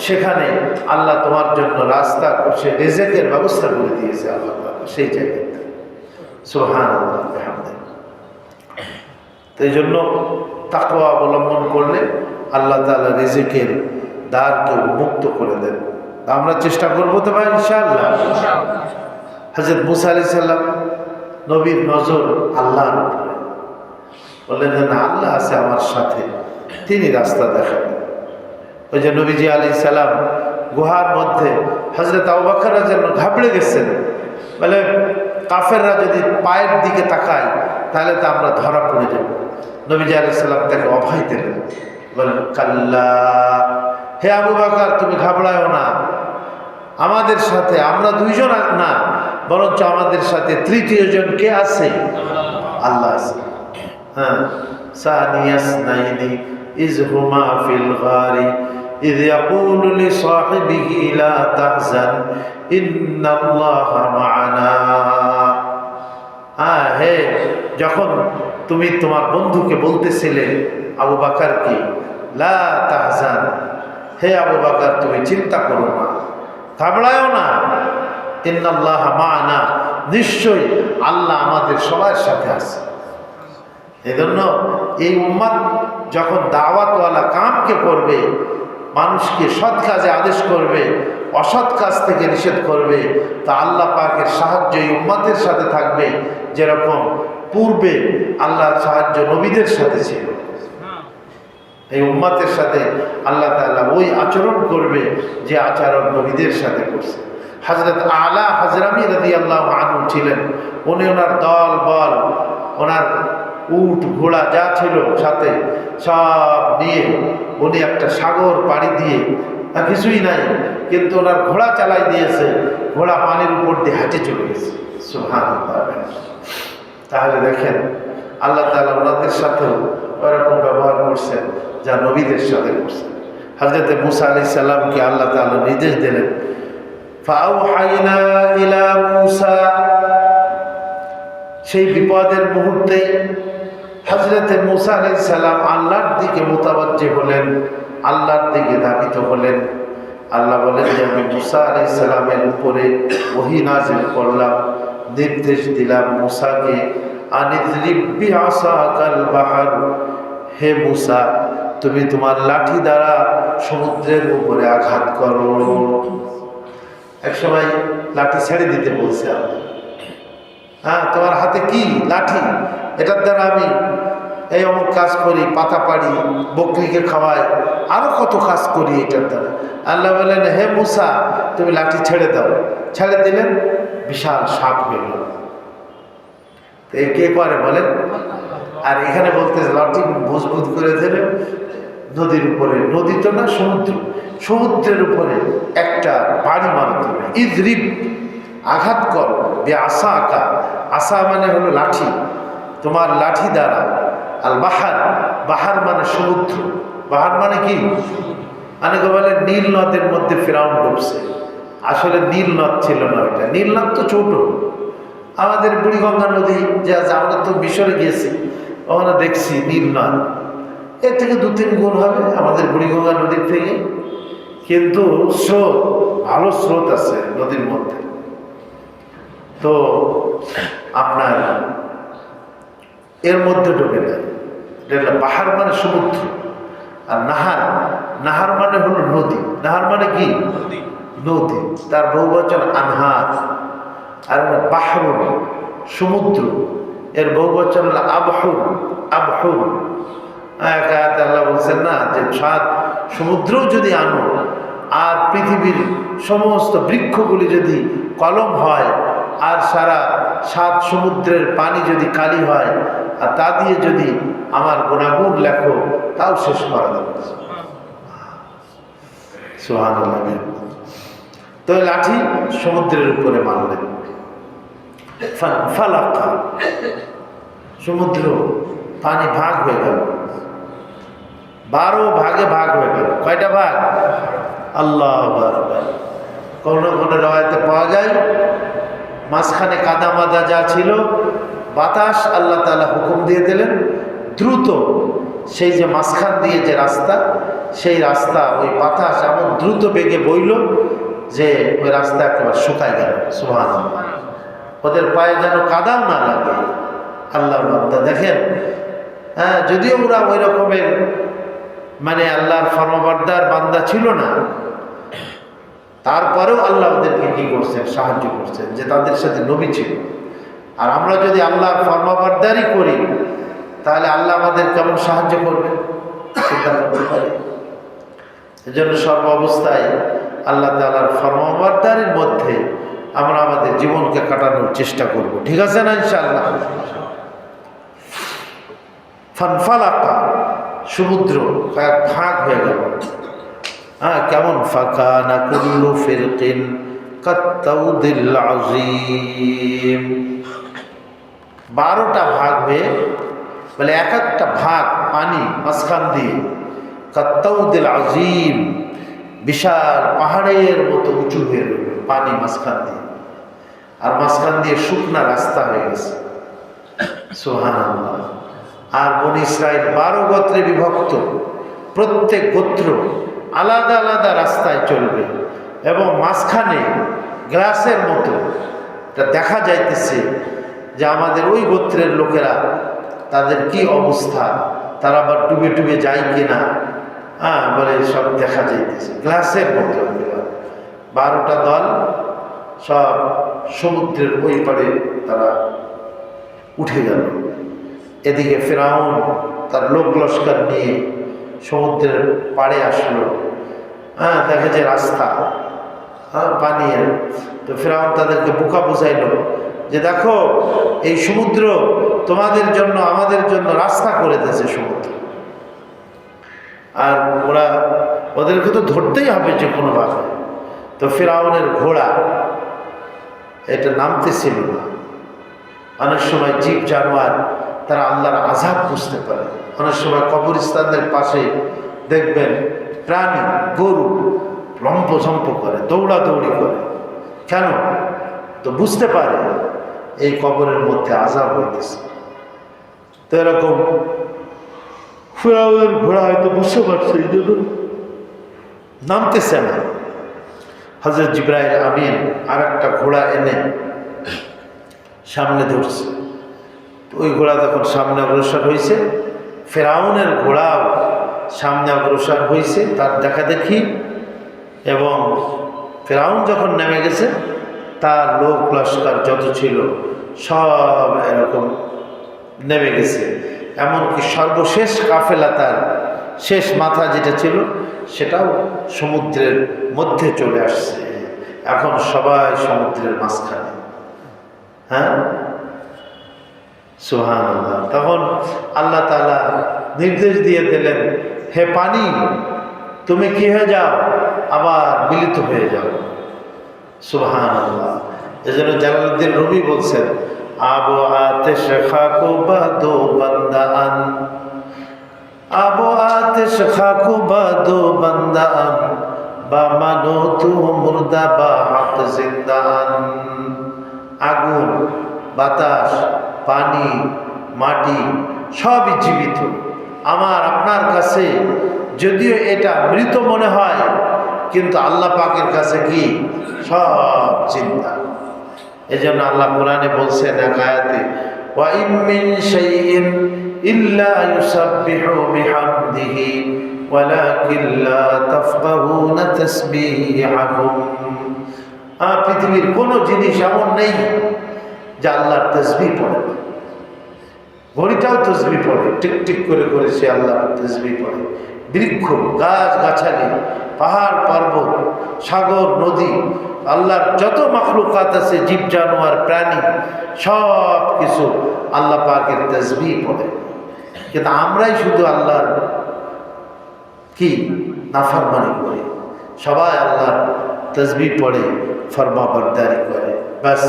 সেখানে আল্লাহ তোমার জন্য রাস্তা করছে, রিজেকের ব্যবস্থা করে দিয়েছে আল্লাহ তাআলা সেই জায়গাতে। সুবহানাল্লাহ বিহামদিহি। তো এই জন্য তাকওয়া অবলম্বন করলে আল্লাহ তাআলা রিজিকের দ্বারকে মুক্ত করে দেন। আমরা চেষ্টা করবো তো ভাই ইনশাআল্লাহ। হযরত মুসা আলাইহিস সালাম নবীর নজর আল্লাহর উপরে, বললেন যে না, আল্লাহ আছে আমার সাথে, তিনি রাস্তা দেখাবেন। ওই যে নবীজি আলাইহিস সালাম গুহার মধ্যে হযরত আবু বকর রাদিয়াল্লাহু আনহু ঘাবড়ে গেছেন, বলে কাফেররা যদি পায়ের দিকে তাকায় তাহলে তো আমরা ধরা পড়ে যাব। নবীজি আলাইহিস সালাম তাকে অভয় দিলেন, বলেন কাল্লা, হে আবু বকর তুমি ঘাবড়ায়ও না, আমাদের সাথে আমরা দুইজন না, বরঞ্চ আমাদের সাথে তৃতীয় জন কে আছে? আল্লাহ আছে। হ্যাঁ, সানিয়াস নাইনি ইজ হুমা ফিল গারি ইয ইয়াকুলু লিসাহিবিহি লা তাহজান ইন্নাল্লাহা মা'ানা। হ্যাঁ, হে যখন তুমি তোমার বন্ধুকে বলতেছিলে আবু বকরকে, লা তাহজান, হে আবু বকর তুমি চিন্তা করো না, ঘাবড়ায়ও না, ইন্নাল্লাহা মা'ানা, নিশ্চয়ই আল্লাহ আমাদের সবার সাথে আছে। এজন্য এই উম্মত যখন দাওয়াতওয়ালা কামকে করবে, মানুষকে সৎ কাজে আদেশ করবে, অসৎ কাজ থেকে নিষেধ করবে, তা আল্লাহ পাকের সাহায্য এই উম্মতের সাথে থাকবে, যেরকম পূর্বে আল্লাহর সাহায্য নবীদের সাথে ছিল। এই উম্মতের সাথে আল্লাহ তাআলা ওই আচরণ করবে যে আচরণ নবীদের সাথে করছে। হযরত আলা হাজরামি রাদিয়াল্লাহু আনহু ছিলেন, উনি ওনার দল বল, ওনার উট ঘোড়া যা ছিল সাথে সব নিয়ে উনি একটা সাগর পাড়ি দিয়ে, কিছুই নাই কিন্তু ওনার ঘোড়া চালাই দিয়েছে, ঘোড়া পানির উপর দিয়ে হাঁটে চলে গেছে। সুবহানাল্লাহ। তাহলে দেখেন আল্লাহ তাআলা ওনাদের সাথেও ওরকম ব্যবহার করছেন যা নবীদের সাথে করছেন। হযরত মুসা আলাইহিস সালামকে আল্লাহ তাআলা নির্দেশ দিলেন, ফাআওহাইনা ইলা মুসা, সেই বিপদের মুহূর্তে হযরত মুসা আলাইহিস সালাম আল্লাহর দিকে মুতাওয়াজ্জি হলেন, আল্লাহর দিকে ধাবিত হলেন। আল্লাহ বলেন যে আমি মুসা আলাইহিস সালামের উপরে ওহী নাযিল করলাম, নির্দেশ দিলাম মুসাকে, আনিযরিব বিআসাকাল বাহর, হে মুসা তুমি তোমার লাঠি দ্বারা সমুদ্রের উপরে আঘাত করো। এক সময় লাঠি ছেড়ে দিতে বলছে আল্লাহ। হ্যাঁ, তোমার হাতে কি? লাঠি, এটার দ্বারা আমি এই অমুক কাজ করি, পাতা পাড়ি, বকরিকে খাওয়াই, আরো কত কাজ করি এটার দ্বারা। আল্লাহ বলেন হে মুসা তুমি লাঠি ছেড়ে দাও। ছেড়ে দিলেন, বিশাল সাপ হয়ে গেল। এই কে করে বলেন? আর এখানে বলতে লাঠি মজবুত করে দিলেন নদীর উপরে, নদী তো না সমুদ্র, সমুদ্রের উপরে একটা বাড়ি মারতে হবে। ইদরিব, আঘাত কর, বে আসা আঁকা, আসা মানে হলো লাঠি, তোমার লাঠি দ্বারা। আল বাহার, বাহার মানে সমুদ্র, বাহার মানে কি? অনেকে বলে নীল নদের মধ্যে ফেরাউন ডুবছে, আসলে নীল নদ ছিল না ওইটা, নীল নদ তো ছোট। আমাদের বুড়িগঙ্গা নদী যে আছে, আমরা তো মিশরে গিয়েছি, ওখানে দেখছি নীল নদ, এর থেকে 2-3 গুণ হবে আমাদের বুড়িগঙ্গা নদীর থেকে, কিন্তু স্রোত, ভালো স্রোত আছে নদীর মধ্যে। তো আপনার এর মধ্যে ঢোকে না, এটা বাহার মানে সমুদ্র। আর নাহার, নাহার মানে হলো নদী। নাহার মানে কি? নদী, তার বহুবচন আনহার। আর বাহরুন সমুদ্র, এর বহুবচন হলো আবহুর, আবহুর। আল্লাহ বলছেন না যে 7 সমুদ্রও যদি আনো আর পৃথিবীর সমস্ত বৃক্ষগুলি যদি কলম হয় আর সারা 7 সমুদ্রের পানি যদি কালি হয় আর তা দিয়ে যদি আমার গুণাগুণ লেখো তাও শেষ করা যাবে। সুবহানাল্লাহ। তো লাঠি সমুদ্রের উপরে মারলেন, ফালাকা, সমুদ্র পানি ভাগ হয়ে গেল, 12 ভাগে ভাগ হয়ে গেল। কয়টা ভাগ? আল্লাহু আকবার। কোন কোন রওয়ায়াতে পাওয়া যায় মাঝখানে কাদা মাদা যা ছিল, বাতাস আল্লাহ তাআলা হুকুম দিয়ে দিলেন দ্রুত সেই যে মাঝখান দিয়ে যে রাস্তা, সেই রাস্তা ওই বাতাস এমন দ্রুত বেগে বইল যে ওই রাস্তা একেবারে শুকায় গেল। সুবহানাল্লাহ। ওদের পায়ে যেন কাদাও না লাগে। আল্লাহর বান্দা দেখেন, হ্যাঁ, যদিও ওরা ওই রকমের মানে আল্লাহর ফরমাবরদার বান্দা ছিল না, তারপরেও আল্লাহ ওদেরকে কি করছেন? সাহায্য করছেন, যে তাদের সাথে নবী ছিল। আর আমরা যদি আল্লাহর ফরমাবরদারি করি তাহলে আল্লাহ আমাদের কেমন সাহায্য করবেন চিন্তা করতে পারি। এজন্য সর্ব অবস্থায় আল্লাহ তাআলার ফরমাবরদারির মধ্যে আমরা আমাদের জীবনকে কাটানোর চেষ্টা করব, ঠিক আছে না ইনশাআল্লাহ? ফানফালাকা, সমুদ্র ভাগ হয়ে গেল। হ্যাঁ, কেমন? ফাকানা কুল্লু ফিরকিন কাত্তাউদিল আযীম, 12টা ভাগ হয়ে, বলে এক একটা ভাগ পানি মাঝখান দিয়ে, কাত্তাউদিল আযীম, বিশাল পাহাড়ের মতো উঁচু হয়ে রইল পানি মাঝখান দিয়ে, আর মাঝখান দিয়ে শুকনা রাস্তা হয়ে গেছে। সুবহানাল্লাহ। আর বনী ইসরাইল 12 গোত্রে বিভক্ত, প্রত্যেক গোত্র আলাদা আলাদা রাস্তায় চলবে, এবং মাঝখানে গ্লাসের মতো দেখা যাইতেছে যে আমাদের ওই গোত্রের লোকেরা তাদের কি অবস্থা, তারা আবার ডুবে ডুবে যায় কিনা, হ্যাঁ, বলে সব দেখা যাইতেছে গ্লাসের মতো। 12টা দল সব সমুদ্রের ওই পারে তারা উঠে গেল। এদিকে ফিরআউন তার লোক লস্কর নিয়ে সমুদ্রের পাড়ে আসলো। হ্যাঁ, দেখে যে রাস্তা, হ্যাঁ, পানির। তো ফিরআউন তাদেরকে বোকা বুঝাইল যে দেখো, এই সমুদ্র তোমাদের জন্য আমাদের জন্য রাস্তা করে দিয়েছে সমুদ্র, আর ওদেরকে তো ধরতেই হবে যে কোনোভাবে। তো ফিরআউনের ঘোড়া এটা নামতেছিল না। অনেক সময় জীব জানোয়ার তারা আল্লাহর আযাব বুঝতে পারে। অনেক সময় কবরস্থানের পাশে দেখবেন প্রাণী, গরু লম্পঝম্প করে, দৌড়াদৌড়ি করে। কেন? তো বুঝতে পারে এই কবরের মধ্যে আযাব হইতেছে। তো এরকম ফিরআউনের ঘোড়া হয়তো বুঝতে পারছে, এই জন্য নামতেছে না। হযরত জিবরাইল আমিন আর একটা ঘোড়া এনে সামনে ধরছে। ওই ঘোড়া তখন সামনে অগ্রসর হয়েছে, ফিরআউনের ঘোড়াও সামনে অগ্রসর হয়েছে তার দেখা দেখি। এবং ফিরআউন যখন নেমে গেছে, তার লোক লস্কর যত ছিল সব এরকম নেমে গেছে। এমনকি সর্বশেষ কাফেলা, তার শেষ মাথা যেটা ছিল, সেটাও সমুদ্রের মধ্যে চলে আসছে। এখন সবাই সমুদ্রের মাঝখানে। হ্যাঁ, সুবহানাল্লাহ। তখন আল্লাহ তাআলা নির্দেশ দিয়ে দিলেন, হে পানি, তুমি কি হয়ে যাও? আবার মিলিত হয়ে যাও। সুবহানাল্লাহ। এজন্য জালালউদ্দিন রুমি বলছেন, আবু আতিশ খাকু বাদো বান্দান, আবু আতিশ খাকু বাদো বান্দান, বা মানো তু মুর্দা বা হক জিন্দান। আগুন, বাতাস, পানি, মাটি সবই জীবিত। আমার আপনার কাছে যদিও এটা মৃত মনে হয়, কিন্তু আল্লাহ পাকের কাছে কি সব চিন্তা। এজন্য আল্লাহ কোরআনে বলছেন এক আয়াতে, ওয়া ইম মিন শাইইন ইল্লা ইউসাব্বিহু বিহামদিহি ওয়ালাকিন লা তাফকাহুনা তাসবিহাহুম। পৃথিবীর কোনো জিনিস এমন নেই যা আল্লাহর তাসবিহ পড়ে। ঘড়িটাও তাসবিহ পড়ে, টিক টিক করে করে সে আল্লাহর তাসবিহ পড়ে। বৃক্ষ, গাছ গাছালি, পাহাড় পর্বত, সাগর নদী, আল্লাহর যত মাখলুকাত আছে, জীব জানোয়ার প্রাণী, সব কিছু আল্লাহ পাকের তাসবিহ পড়ে। কিন্তু আমরাই শুধু আল্লাহর কি নাফরমানি করি। সবাই আল্লাহর তসবিহ পড়ে, ফরমাবরদারি করে, বাস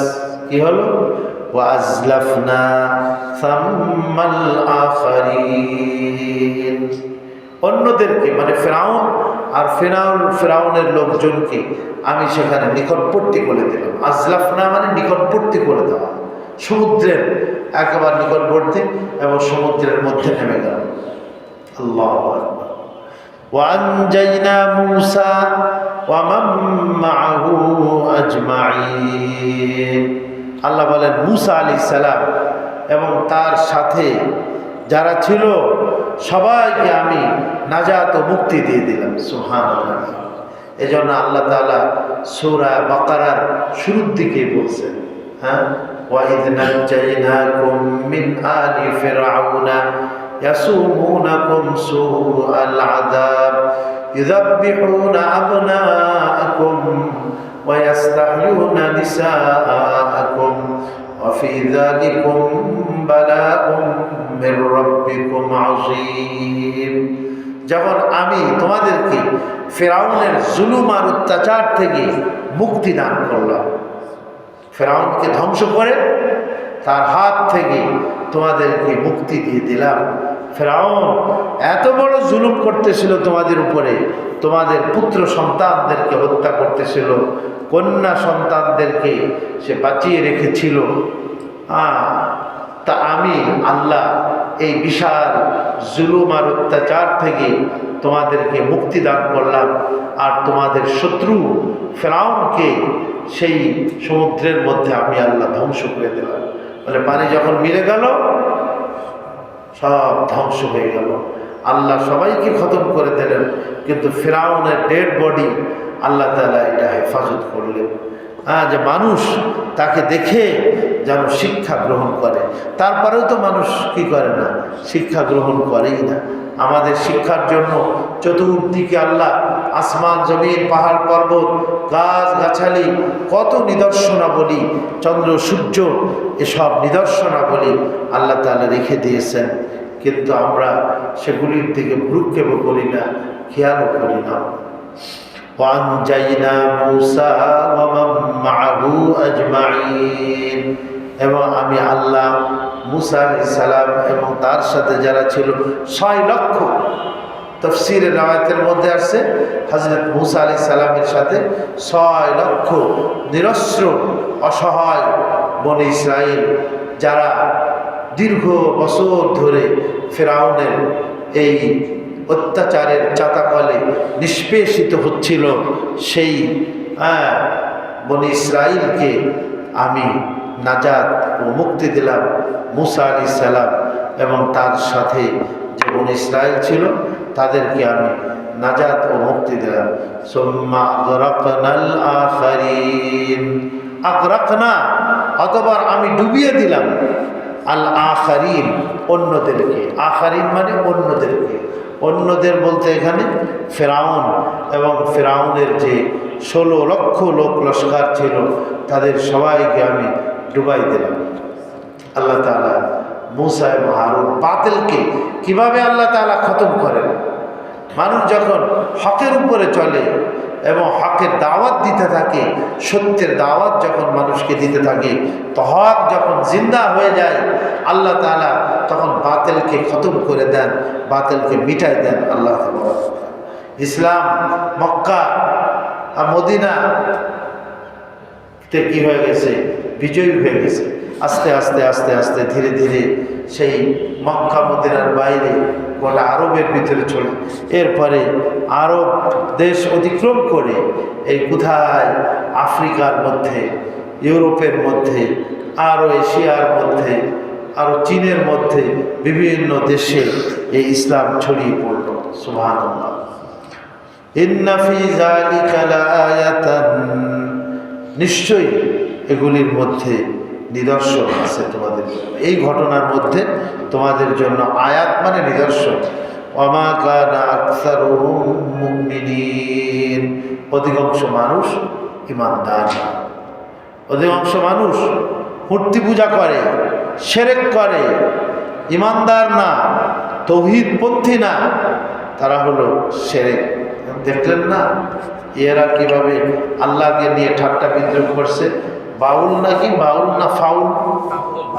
কি হলো? ওয়াজলাফনা সাম্মাল আখারিন, অন্যদেরকে মানে ফিরআউন আর ফিরআউনের লোকজনকে আমি সেখানে নিকটবর্তী করে দিলাম। আজলাফনা মানে নিকটবর্তী করে দেওয়া, সমুদ্রের একেবারে নিকটবর্তী এবং সমুদ্রের মধ্যে নেমে গেল। আল্লাহু আকবার। وأنجينا موسى ومن معه أجمعين, আল্লাহ বলেন মুসা আলাইহিস সালাম এবং তার সাথে যারা ছিল সবাইকে আমি নাজাত ও মুক্তি দিয়ে দিলাম। সুবহানাল্লাহ। এজন্য আল্লাহ তাআলা সূরা বাকারার শুরুর দিকে বলছেন, হ্যাঁ, وَإِذْ نَجَّيْنَاكُمْ مِنْ آلِ فِرْعَوْنَ يَسُومُونَكُمْ سُوءَ الْعَذَابِ يُذَبِّحُونَ أَبْنَاءَكُمْ وَيَسْتَحْيُونَ نِسَاءَكُمْ وَفِي ذَلِكُمْ بَلَاءٌ مِّن رَّبِّكُمْ عَظِيمٌ। যখন আমি তোমাদেরকে ফিরআউনের জুলুম আর অত্যাচার থেকে মুক্তি দান করলাম, ফিরআউনকে ধ্বংস করে তার হাত থেকে তোমাদেরকে মুক্তি দিয়ে দিলাম। ফিরআউন এত বড় জুলুম করতেছিল তোমাদের উপরে, তোমাদের পুত্র সন্তানদেরকে হত্যা করতেছিল, কন্যা সন্তানদেরকে সে বাঁচিয়ে রেখেছিল। তা আমি আল্লাহ এই বিশাল জুলুম আর অত্যাচার থেকে তোমাদেরকে মুক্তি দান করলাম, আর তোমাদের শত্রু ফিরআউনকে সেই সমুদ্রের মধ্যে আমি আল্লাহ ধ্বংস করে দিলাম। বলে পানি যখন মিলে গেল সব ধ্বংস হয়ে গেল, আল্লাহ সবাইকে খতম করে দিলেন, কিন্তু ফিরআউনের ডেড বডি আল্লাহ তাআলা এটা হেফাজত করলেন, যে মানুষ তাকে দেখে যেন শিক্ষা গ্রহণ করে। তারপরেও তো মানুষ কি করে না, শিক্ষা গ্রহণ করেই না। আমাদের শিক্ষার জন্য চতুর্দিকে আল্লাহ আসমান জমিন পাহাড় পর্বত গাছ গাছালি কত নিদর্শনাবলী, চন্দ্র সূর্য এসব নিদর্শনাবলী আল্লাহ তাআলা রেখে দিয়েছেন, কিন্তু আমরা সেগুলির দিকে ভ্রুক্ষেপও করি না, খেয়ালও করি না। وَأَنْجَيْنَا مُوسَى وَمَن مَّعَهُ أَجْمَعِينَ, এবং আমি আল্লাহ মুসা আলাইহিস সালাম এবং তার সাথে যারা ছিল 6 লক্ষ, তাফসীরের রাওয়ায়াতের মধ্যে আসছে হযরত মুসা আলাইহিস সালামের সাথে 6 লক্ষ নিরস্ত্র অসহায় বনী ইসরাইল, যারা দীর্ঘ বছর ধরে ফিরআউনের এই অত্যাচারের চাতাকলে নিষ্পেষিত হচ্ছিল, সেই বনী ইসরাইলকে আমি নাজাত ও মুক্তি দিলাম। মুসা আলাইহিস সালাম এবং তার সাথে যে বনী ইসরাইল ছিল তাদেরকে আমি নাজাত ও মুক্তি দিলাম। সুম্মা আগরাকনাল আখারিন, আগরাকনা অতঃপর আমি ডুবিয়ে দিলাম আল আখারিন, অন্যদেরকে। আখারিন মানে অন্যদেরকে, অন্যদের বলতে এখানে ফিরআউন এবং ফিরআউনের যে 16 লক্ষ লোক লস্কর ছিল তাদের সবাইকে আমি ডুবাই দিলাম। আল্লাহ তাআলা মুসা এবং হারুন বাতিলকে কিভাবে আল্লাহ তাআলা খতম করেন। মানুষ যখন হকের উপরে চলে এবং হকের দাওয়াত দিতে থাকে, সত্যের দাওয়াত যখন মানুষকে দিতে থাকে, তো হক যখন জিন্দা হয়ে যায় আল্লাহ তাআলা তখন বাতিলকে খতম করে দেন, বাতিলকে মিটাই দেন। আল্লাহ তাআলা ইসলাম মক্কা আর মদিনা তে কি হয়ে গেছে, বিজয়ী হয়ে গেছে। আস্তে আস্তে আস্তে আস্তে ধীরে ধীরে সেই মক্কা মদিনার বাইরে গোটা আরবের ভিতরে চলে, এরপরে আরব দেশ অতিক্রম করে এই কোথায় আফ্রিকার মধ্যে, ইউরোপের মধ্যে, আরও এশিয়ার মধ্যে, আরও চীনের মধ্যে বিভিন্ন দেশে এই ইসলাম ছড়িয়ে পড়ল। সুবহানাল্লাহ। ইন্না ফি যালিকা লাআয়াতান, নিশ্চয়ই এগুলির মধ্যে নিদর্শন আছে তোমাদের জন্য, এই ঘটনার মধ্যে তোমাদের জন্য আয়াত মানে নিদর্শন। ওয়ামা কানা আকসারুহুম মুমিনিন, অধিকাংশ মানুষ ঈমানদার না, অধিকাংশ মানুষ মূর্তি পূজা করে, শিরক করে, ঈমানদার না, তাওহীদপন্থী না, তারা হলো শিরক দেখলেন না এরা কিভাবে আল্লাহকে নিয়ে ঠাট্টা বিদ্রুপ করছে। বাউল নাকি বাউল না ফাউল,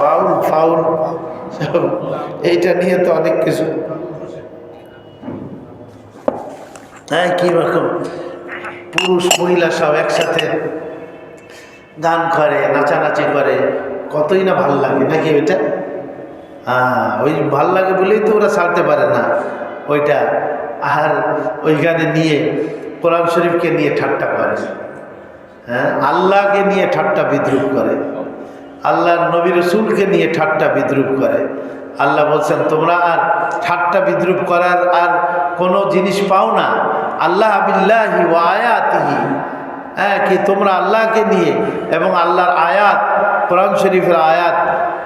বাউল ফাউল, এইটা নিয়ে তো অনেক কিছু। হ্যাঁ, কি রকম পুরুষ মহিলা সব একসাথে গান করে, নাচানাচি করে, কতই না ভাল লাগে নাকি ওইটা। হ্যাঁ, ওই ভাল লাগে বলেই তো ওরা ছাড়তে পারে না ওইটা। আর ওইখানে নিয়ে কোরআন শরীফকে নিয়ে ঠাট্টা করে, হ্যাঁ, আল্লাহকে নিয়ে ঠাট্টা বিদ্রুপ করে, আল্লাহর নবী রসুলকে নিয়ে ঠাট্টা বিদ্রুপ করে। আল্লাহ বলছেন তোমরা আর ঠাট্টা বিদ্রুপ করার আর কোনো জিনিস পাও না। আল্লাহ বিল্লাহি ওয়া আয়াতিহি, হ্যাঁ, কি তোমরা আল্লাহকে নিয়ে এবং আল্লাহর আয়াত, কোরআন শরীফের আয়াত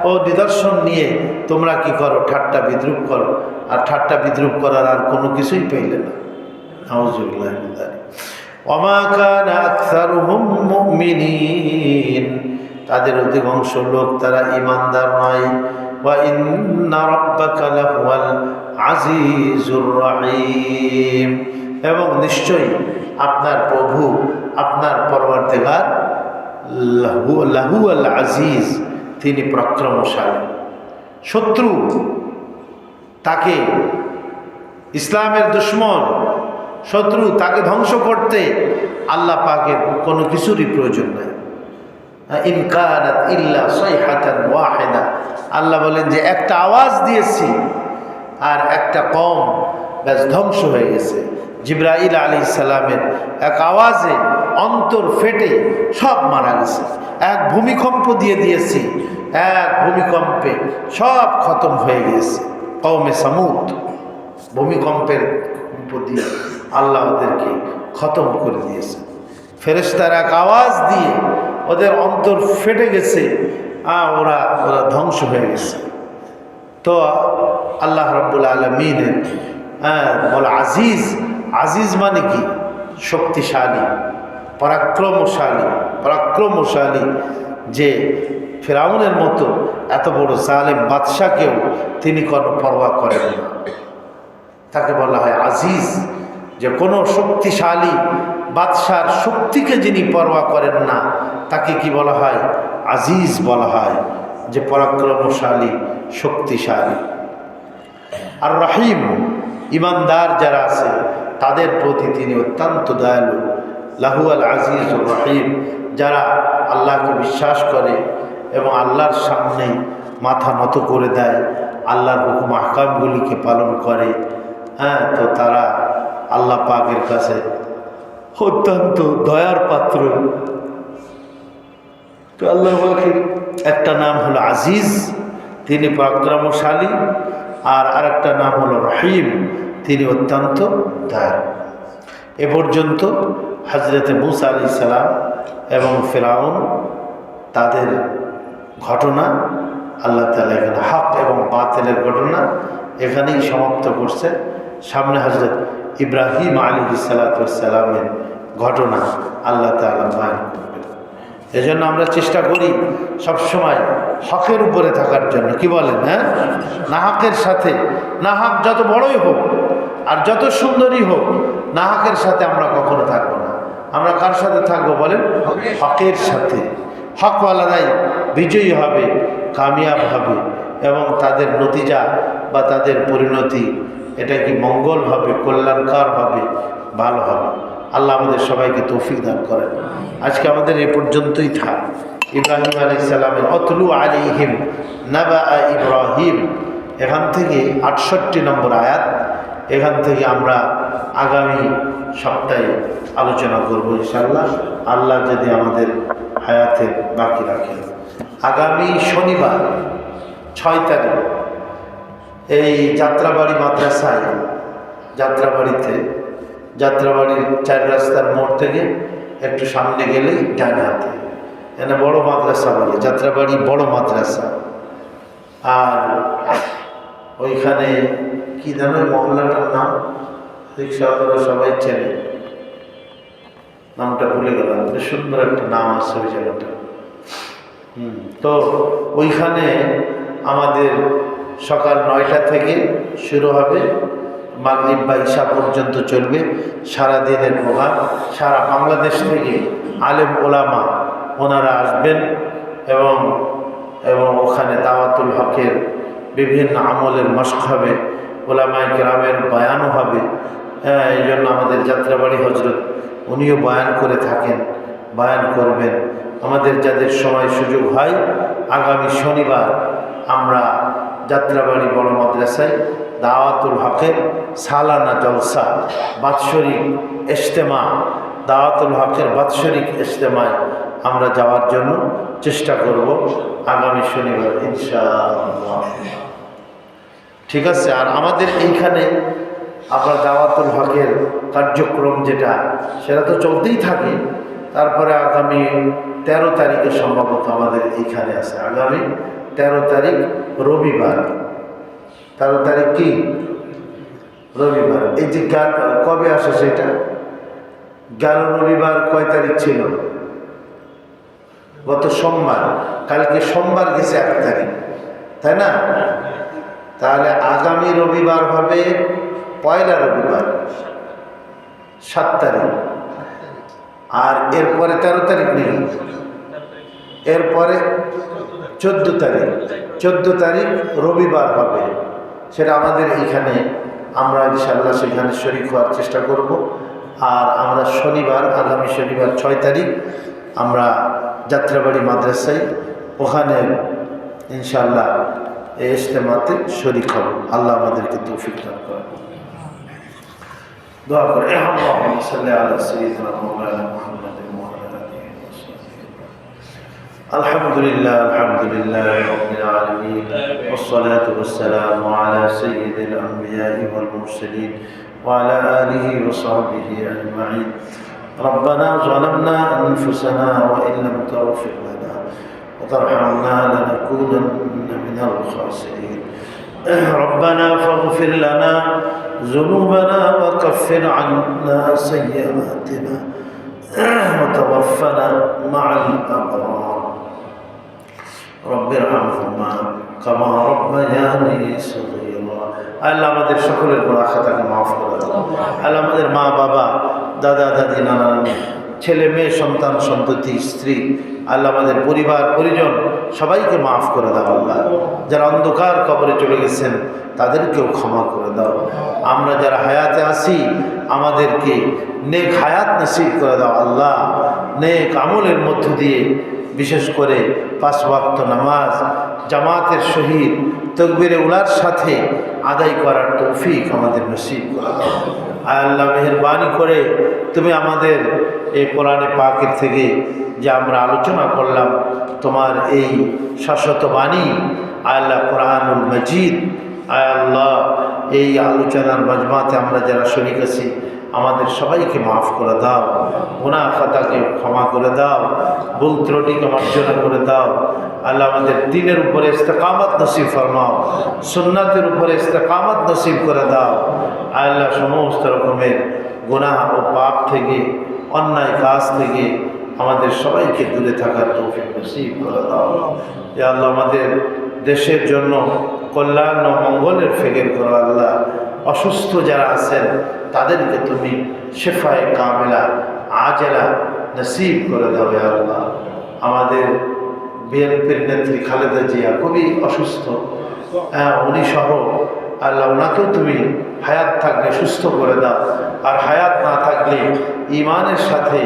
ও নিদর্শন নিয়ে তোমরা কি করো, ঠাট্টা বিদ্রুপ করো। আর ঠাট্টা বিদ্রুপ করার আর কোনো কিছুই পাইলে না। নাউযুবিল্লাহি মিন যালিক। ওয়া কানা আকসারুহুম মুমিনিন, তাদের অধিকাংশ লোক তারা ঈমানদার নয়। ওয়া ইন্না রাব্বাকা লাহুয়াল আজিজুর রহিম, এবং নিশ্চয়ই আপনার প্রভু, আপনার পরওয়ারদিগার লাহুয়াল আজিজ, তিনি পরাক্রমশালী। শত্রু তাকে, ইসলামের দুশমন শত্রু তাকে ধ্বংস করতে আল্লাহ পাকের কোনো কিছুরই প্রয়োজন নাই। ইন কানাত ইল্লা সাইহাতান ওয়াহিদা, আল্লাহ বলেন যে একটা আওয়াজ দিয়েছি আর একটা কম ব্যাস ধ্বংস হয়ে গেছে। জিবরাইল আলাইহিস সালামের এক আওয়াজে অন্তর ফেটে সব মারা গেছে। এক ভূমিকম্প দিয়ে দিয়েছি, এক ভূমিকম্পে সব খতম হয়ে গেছে। কওমে সামুদ, ভূমিকম্পের দিয়ে আল্লাহ ওদেরকে খতম করে দিয়েছে। ফেরেশতার এক আওয়াজ দিয়ে ওদের অন্তর ফেটে গেছে, ওরা ধ্বংস হয়ে গেছে। তো আল্লাহ রাব্বুল আলামিনের বলে আজিজ, আজিজ মানে কি, শক্তিশালী, পরাক্রমশালী। পরাক্রমশালী যে ফিরআউনের মতো এত বড় জালেম বাদশাকেও তিনি কোনো পরোয়া করেন না, তাকে বলা হয় আজিজ। যে কোনো শক্তিশালী বাদশার শক্তিকে যিনি পরোয়া করেন না তাকে কি বলা হয়, আজিজ বলা হয়, যে পরাক্রমশালী, শক্তিশালী। আর রহিম, ইমানদার যারা আছে তাদের প্রতি তিনি অত্যন্ত দয়ালু। লাহুয়াল আজিজুর রহিম, যারা আল্লাহকে বিশ্বাস করে এবং আল্লাহর সামনে মাথা নত করে দেয়, আল্লাহর হুকুম আহকামগুলিকে পালন করে, হ্যাঁ, তো তারা আল্লাহ পাকের কাছে অত্যন্ত দয়ার পাত্র। তো আল্লাহ পাকের একটা নাম হলো আজিজ, তিনি পরাক্রমশালী, আর আরেকটা নাম হলো রহিম, তিনি অত্যন্ত দয়ালু। এ পর্যন্ত হযরতে মূসা আলাইহিস সালাম এবং ফিরআউন তাদের ঘটনা আল্লাহ তাআলা এখানে হক এবং বাতিলের ঘটনা এখানেই সমাপ্ত করছে। সামনে হযরত ইব্রাহিম আলাইহিস সালামের ঘটনা আল্লাহ তাআলা বয়ান করবেন। এজন্য আমরা চেষ্টা করি সবসময় হকের উপরে থাকার জন্য, কি বলেন, হ্যাঁ, নাহকের সাথে, নাহক যত বড়ই হোক আর যত সুন্দরই হোক, নাহকের সাথে আমরা কখনো থাকবো না। আমরা কার সাথে থাকবো বলেন, হকের সাথে। হকওয়ালারাই বিজয়ী হবে, কামিয়াব হবে, এবং তাদের নতিজা বা তাদের পরিণতি এটা কি মঙ্গল হবে, কল্যাণকার হবে, ভালো হবে। আল্লাহ আমাদের সবাইকে তৌফিক দান করেন। আজকে আমাদের এ পর্যন্তই থাক। ইব্রাহিম আলাইহিস সালামের অতলু আলাইহিম নাবা ইব্রাহিম, এখান থেকে 68 নম্বর আয়াত, এখান থেকে আমরা আগামী সপ্তাহে আলোচনা করব ইনশাআল্লাহ, আল্লাহ যদি আমাদের হায়াতে বাকি রাখেন। আগামী শনিবার 6 তারিখ এই যাত্রাবাড়ি মাদ্রাসায়, যাত্রাবাড়ির 4 রাস্তার মোড় থেকে একটু সামনে গেলেই ডান হাতে, এখানে বড় মাদ্রাসা বলে, যাত্রাবাড়ি বড় মাদ্রাসা। আর ওইখানে কি জানো মহল্লাটার নাম, রিক্সাওয়ালারা সবাই চেনে, নামটা ভুলে গেলাম, সুন্দর একটা নাম আছে ওই জায়গাটা। তো ওইখানে আমাদের সকাল 9টা থেকে শুরু হবে মাগরিব বা ঈশা পর্যন্ত চলবে। সারা দিনের প্রোগ্রাম, সারা বাংলাদেশ থেকে আলেম ওলামা ওনারা আসবেন এবং এবং ওখানে দাওয়াতুল হকের বিভিন্ন আমলের মশক হবে, ওলামায়ে কেরামের বয়ানও হবে। এই জন্য আমাদের যাত্রাবাড়ি হজরত উনিও বয়ান করে থাকেন, বয়ান করবেন। আমাদের যাদের সময় সুযোগ হয় আগামী শনিবার আমরা যাত্রাবাড়ি বড় মাদ্রাসায় দাওয়াতুল হকের সালানা জলসা, বাৎসরিক ইজতেমা, দাওয়াতুল হকের বাৎসরিক ইজতেমায় আমরা যাওয়ার জন্য চেষ্টা করব আগামী শনিবার ইনশাআল্লাহ। ঠিক আছে। আর আমাদের এইখানে আপনার দাওয়াতুল হকের কার্যক্রম যেটা সেটা তো চলতেই থাকে। তারপরে আগামী 13 তারিখে সম্ভবত আমাদের এইখানে আছে, আগামী 13 তারিখ রবিবার। 13 তারিখ কি রবিবার। এই যে কবে আসে সেটা, গেল রবিবার কয় তারিখ ছিল? গত সোমবার। কালকে সোমবার গেছে 1 তারিখ, তাই না? তাহলে আগামী রবিবার হবে পয়লা রবিবার 7 তারিখ। আর এরপরে 13 তারিখ নেই, এরপরে 14 তারিখ। 14 তারিখ রবিবার হবে, সেটা আমাদের এইখানে আমরা ইনশাআল্লাহ সেখানে শরীক হওয়ার চেষ্টা করব। আর আমরা শনিবার, আগামী শনিবার 6 তারিখ আমরা যাত্রাবাড়ি মাদ্রাসায় ওখানে ইনশাআল্লাহ এই ইজতেমাতে শরীক হব। আল্লাহ আমাদেরকে তৌফিক দান করেন। দোয়া করে আল্লাহুম্মা সাল্লি আলা সাইয়্যিদিনা মাওলানা মুহাম্মাদিন ওয়া আলা আলিহি ওয়া সাহবিহি। আলহামদুলিল্লাহ, আলহামদুলিল্লাহ রাব্বিল আলামিন, ওয়াসসালাতু ওয়াসসালামু আলা সাইয়্যিদিল আমবিয়াই ওয়াল মুরসালিন ওয়া আলা আলিহি ওয়া সাহবিহি আজমাইন। ربنا ظلمنا أنفسنا وإن لم تغفر لنا وترحمنا لنكونن من الخاسرين. ربنا فاغفر لنا ذنوبنا وكفر عنا سيئاتنا وتوفنا مع الأبرار. رب ارحمهما كما ربياني صغيرا. আল্লাহ আমাদের সকলের গুনাহ খাতাকে মাফ করে দাও। আল্লাহ আমাদের মা বাবা, দাদা দাদি, নানা নানি, ছেলে মেয়ে, সন্তান সন্ততি, স্ত্রী, আল্লাহ আমাদের পরিবার পরিজন সবাইকে মাফ করে দাও। আল্লাহ যারা অন্ধকার কবরে চলে গেছেন তাদেরকেও ক্ষমা করে দাও। আমরা যারা হায়াতে আছি আমাদেরকে নেক হায়াত নসিব করে দাও। আল্লাহ নেক আমলের মধ্য দিয়ে বিশেষ করে 5 ওয়াক্ত নামাজ জামাতের সহিত তাকবীরে উলার সাথে আদায় করার তৌফিক আমাদের নসিব করে দাও। আল্লাহ মেহেরবানি করে তুমি আমাদের এই কোরআনে পাকের থেকে যে আমরা আলোচনা করলাম তোমার এই শাশ্বত বাণী আল্লাহ কোরআনুল মজিদ, আল্লাহ এই আলোচনার মাজমাতে আমরা যারা শরীক আছি আমাদের সবাইকে মাফ করে দাও। গুনাহ খাতাকে ক্ষমা করে দাও, ভুল ত্রুটিকে মার্জনা করে দাও। আল্লাহ আমাদের দ্বীনের উপরে ইস্তেকামত নসিব ফরমাও, সুন্নাতের উপরে ইস্তেকামত নসিব করে দাও। আল্লাহ সমস্ত রকমের গুনাহ ও পাপ থেকে, অন্যায় কাজ থেকে আমাদের সবাইকে দূরে থাকার তৌফিক নসিব করে দাও। ইয়া আল্লাহ আমাদের দেশের জন্য কল্যাণ ও মঙ্গলের ফিকির করো। আল্লাহ অসুস্থ যারা আছেন তাদেরকে তুমি শেফায়ে কামেলা আজেলা নসিব করে দাও। ইয়া আল্লাহ আমাদের বিএনপির নেত্রী খালেদা জিয়া খুবই অসুস্থ, উনি সহ আল্লাহ ওনাকেও তুমি হায়াত থাকলে সুস্থ করে দাও, আর হায়াত না থাকলে ইমানের সাথে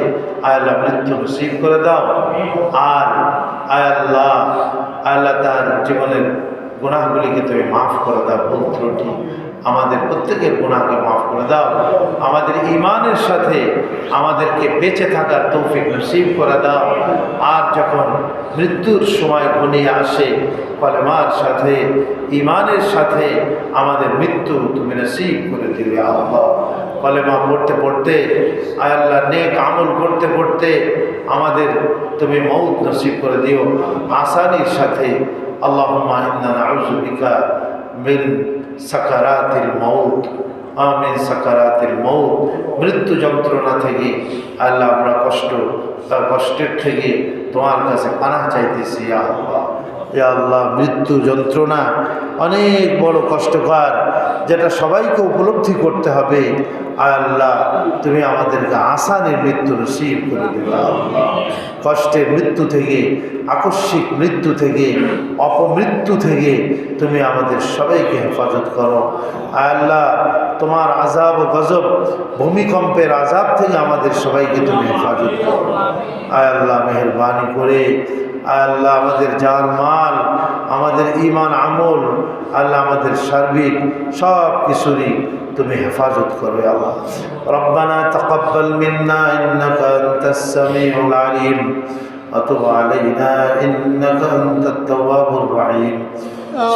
আল্লাহ মৃত্যু নসিব করে দাও। আর আল্লাহ আল্লাহ তার জীবনের গুনাহগুলিকে তুমি মাফ করে দাও, ভুল ত্রুটি আমাদের প্রত্যেকের গুনাহকে মাফ করে দাও। আমাদের ইমানের সাথে আমাদেরকে বেঁচে থাকার তৌফিক নসিব করে দাও। আর যখন মৃত্যুর সময় ঘনিয়ে আসে কলেমার সাথে, ইমানের সাথে আমাদের মৃত্যু তুমি নসিব করে দিবে। আল্লাহ কলেমা পড়তে পড়তে, আল্লাহ নেক আমল করতে করতে আমাদের তুমি মউত নসিব করে দিও আসানির সাথে। আল্লাহুম্মা ইন্না নাউযু বিকা মিন সাকারাতিল মাউত, আমিন সাকারাতিল মাউত, মৃত্যু যন্ত্রণা থেকে আল্লাহ আমরা কষ্টের থেকে তোমার কাছে পানাহ চাইতেছি। ইয়া আল্লাহ, ইয়া আল্লাহ মৃত্যু যন্ত্রণা অনেক বড় কষ্টকর, যেটা সবাইকে উপলব্ধি করতে হবে। আয় আল্লাহ, তুমি আমাদেরকে আসানের মৃত্যু নসিব করে দেবে আল্লাহ। কষ্টের মৃত্যু থেকে, আকস্মিক মৃত্যু থেকে, অপমৃত্যু থেকে তুমি আমাদের সবাইকে হেফাজত করো। আয় আল্লাহ, তোমার আযাব ও গজব, ভূমিকম্পের আযাব থেকে আমাদের সবাইকে তুমি হেফাজত করো। আয় আল্লাহ, মেহেরবানি করে আয় আল্লাহ আমাদের জান মাল, আমাদের ঈমান আমল, আল্লাহ আমাদের সার্বিক সব কিছুরই তুমি হেফাজত করো আল্লাহ। রব্বানা তাকাব্বাল মিন্না ইন্নাকা আনতাস সামিউল আলিম ওয়া তুব আলাইনা ইন্নাকা আনতাত তাওয়াবুর রহিম।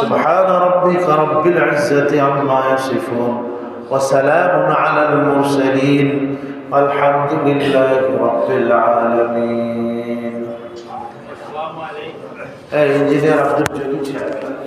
সুবহানা রাব্বিকা রাব্বিল ইজ্জাতি আম্মা ইয়াসিফুন ওয়া সালামুন আলাল মুরসালিন আলহামদুলিল্লাহি রাব্বিল আলামিন। ইঞ্জিনিয়ার আব্দুল জলিল সাহেব।